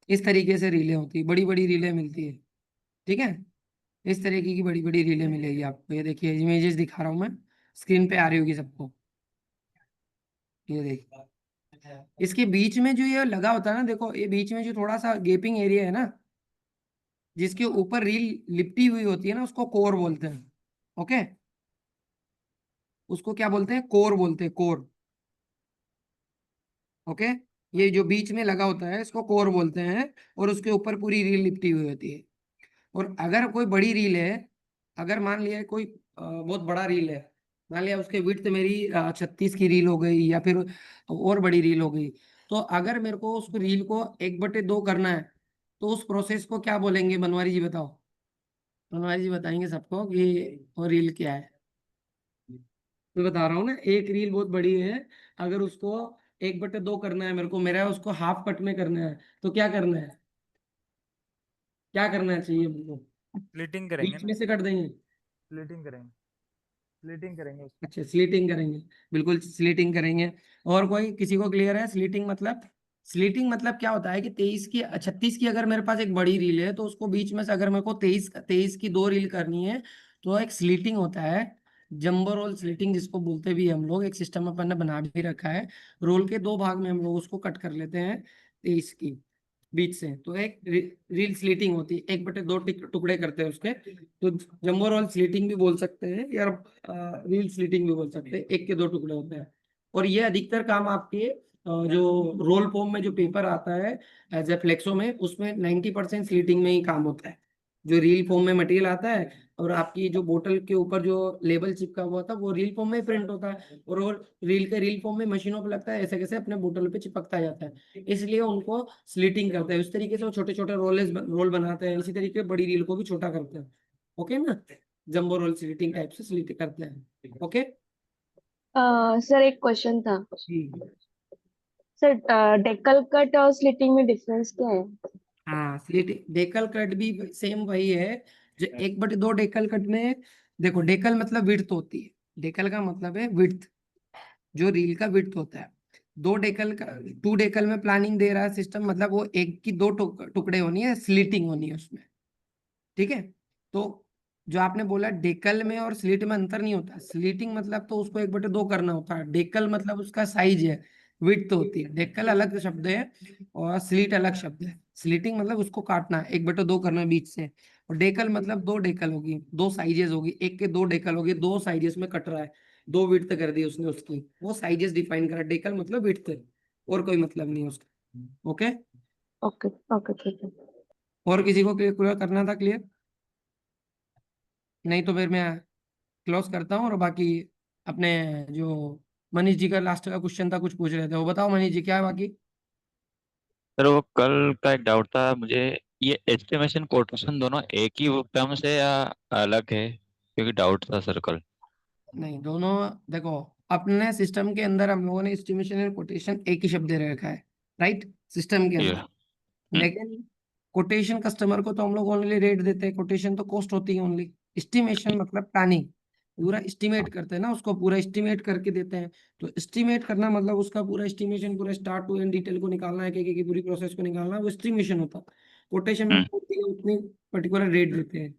इस तरीके से रीलें होती है, बड़ी बड़ी रीलें मिलती है, ठीक है? इस तरीके की बड़ी बड़ी रीलें मिलेगी आपको, ये देखिए इमेजेस दिखा रहा हूँ मैं, स्क्रीन पे आ रही होगी सबको, ये देखिए। इसके बीच में जो ये लगा होता है ना, देखो ये बीच में जो थोड़ा सा गेपिंग एरिया है ना, जिसके ऊपर रील लिपटी हुई होती है ना, उसको कोर बोलते हैं। ओके, उसको क्या बोलते हैं? कोर बोलते हैं, कोर। ओके, ये जो बीच में लगा होता है इसको कोर बोलते हैं, और उसके ऊपर पूरी रील लिपटी हुई होती है। और अगर कोई बड़ी रील है, अगर मान लिया कोई बहुत बड़ा रील है, मान लिया उसके विड्थ मेरी 36 की रील हो गई, या फिर और बड़ी रील हो गई, तो अगर मेरे को उस रील को 1/2 करना है, तो उस प्रोसेस को क्या बोलेंगे? बनवारी जी बताओ। बनवारी जी बताएंगे सबको कि वो रील क्या है। मैं बता रहा हूँ ना, एक रील बहुत बड़ी है, अगर उसको 1/2 करना है मेरे को, मेरा उसको हाफ कट में करना है, तो क्या करना है? क्या करना चाहिए हमको? स्प्लिटिंग करेंगे बीच ना, में से कर देंगे? स्प्लिटिंग करेंगे, स्प्लिटिंग करेंगे उसको। अच्छा, स्लीटिंग करेंगे, बिल्कुल स्लीटिंग करेंगे। और कोई किसी को क्लियर है स्लीटिंग मतलब? स्लीटिंग मतलब क्या होता है कि 36 की अगर मेरे पास एक बड़ी रील है, तो उसको बीच में से अगर मेरे को 23 की 2 रील करनी है, तो एक स्लीटिंग होता है। जंबो रोल स्लीटिंग जिसको बोलते भी हम लोग, एक सिस्टम अपन ने बना भी रखा है। रोल के 2 भाग में हम लोग उसको कट कर लेते हैं 23 की बीच से, तो एक रील स्लीटिंग होती है, 1/2 टुकड़े करते हैं उसके, तो जंबो रोल स्लीटिंग भी बोल सकते हैं या रील स्लीटिंग भी बोल सकते हैं, 1 के 2 टुकड़े होते हैं। और ये अधिकतर काम आपके जो रोल फॉर्म में जो पेपर आता है एज ए फ्लेक्सो में, उसमें 90% स्लीटिंग में ही काम होता है। जो रील फॉर्म में मटेरियल आता है, और आपकी जो बोतल के ऊपर जो लेबल चिपका हुआ था, वो रील फॉर्म में प्रिंट होता है, और वो रील फॉर्म में मशीनों पर लगता है, ऐसे कैसे अपने बोतल पे चिपकता जाता है, इसलिए उनको स्लीटिंग करते हैं। उस तरीके से वो छोटे छोटे रोल बनाते हैं, इसी तरीके बड़ी रील को भी छोटा करते हैं। ओके ना? जंबो रोल स्लीटिंग टाइप से स्लीट करते हैं। ओके सर एक क्वेश्चन था जी। सर, डेकल कट और स्लिटिंग में डिफरेंस क्या है? हाँ, स्लीटिंग डेकल कट भी सेम वही है, जो 1/2 डेकल कट में, देखो डेकल मतलब विड्थ होती है, डेकल का मतलब है विड्थ, जो रील का विड्थ होता है। 2 डेकल में प्लानिंग दे रहा है सिस्टम, मतलब वो एक की 2 टुकड़े होनी है, स्लीटिंग होनी है उसमें, ठीक है? तो जो आपने बोला डेकल में और स्लीट में अंतर नहीं होता, स्लीटिंग मतलब तो उसको 1/2 करना होता है, डेकल मतलब उसका साइज है, विड्थ होती है। डेकल अलग शब्द है और स्लीट अलग शब्द है। स्लीटिंग मतलब उसको काटना है, 1/2 करना है बीच से, और डेकल मतलब 2 डेकल होगी, 2 साइजेस होगी, 1 के 2 डेकल होगी, 2 साइजेस में कट रहा है, 2 विड्थ कर दी उसने उसकी, वो साइजेस डिफाइन करा, डेकल मतलब विड्थ, और कोई मतलब नहीं है उसका। ओके, ओके ओके ठीक है। और किसी को क्लियर करना था? क्लियर नहीं तो फिर मैं क्लोज करता हूँ, और बाकी अपने जो मनीष जी का लास्ट का क्वेश्चन था, कुछ पूछ रहे थे, वो बताओ मनीष जी क्या है बाकी? सर वो कल का एक डाउट था मुझे, ये एस्टिमेशन कोटेशन दोनों एक ही टर्म से या अलग है? क्योंकि डाउट था सर कल। नहीं, दोनों, देखो अपने सिस्टम के अंदर हम लोगों ने एस्टिमेशन एंड कोटेशन एक ही शब्द दे रखा है, राइट, सिस्टम के ये अंदर। लेकिन कोटेशन कस्टमर को तो हम लोग ओनली रेट देते हैं, कोटेशन तो कॉस्ट होती है ओनली। एस्टिमेशन मतलब प्लानिंग, पूरा एस्टिमेट करते हैं ना, उसको पूरा एस्टिमेट करके देते हैं। तो एस्टिमेट करना मतलब उसका पूरा एस्टिमेशन, पूरा स्टार्ट टू एंड डिटेल को निकालना है, कि पूरी प्रोसेस को निकालना है, वो एस्टिमेशन होता है। कोटेशन में होती है उतनी पर्टिकुलर रेट देते हैं।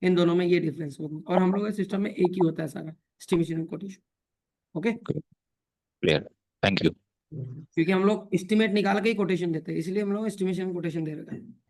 इन दोनों में ये डिफरेंस होगा, और हम लोग के सिस्टम में एक ही होता है सारा, एस्टिमेशन और quotation. Okay, clear, thank you. क्योंकि हम लोग एस्टिमेट निकाल के ही कोटेशन देते हैं, इसलिए हम लोग एस्टिमेशन कोटेशन दे रहे हैं।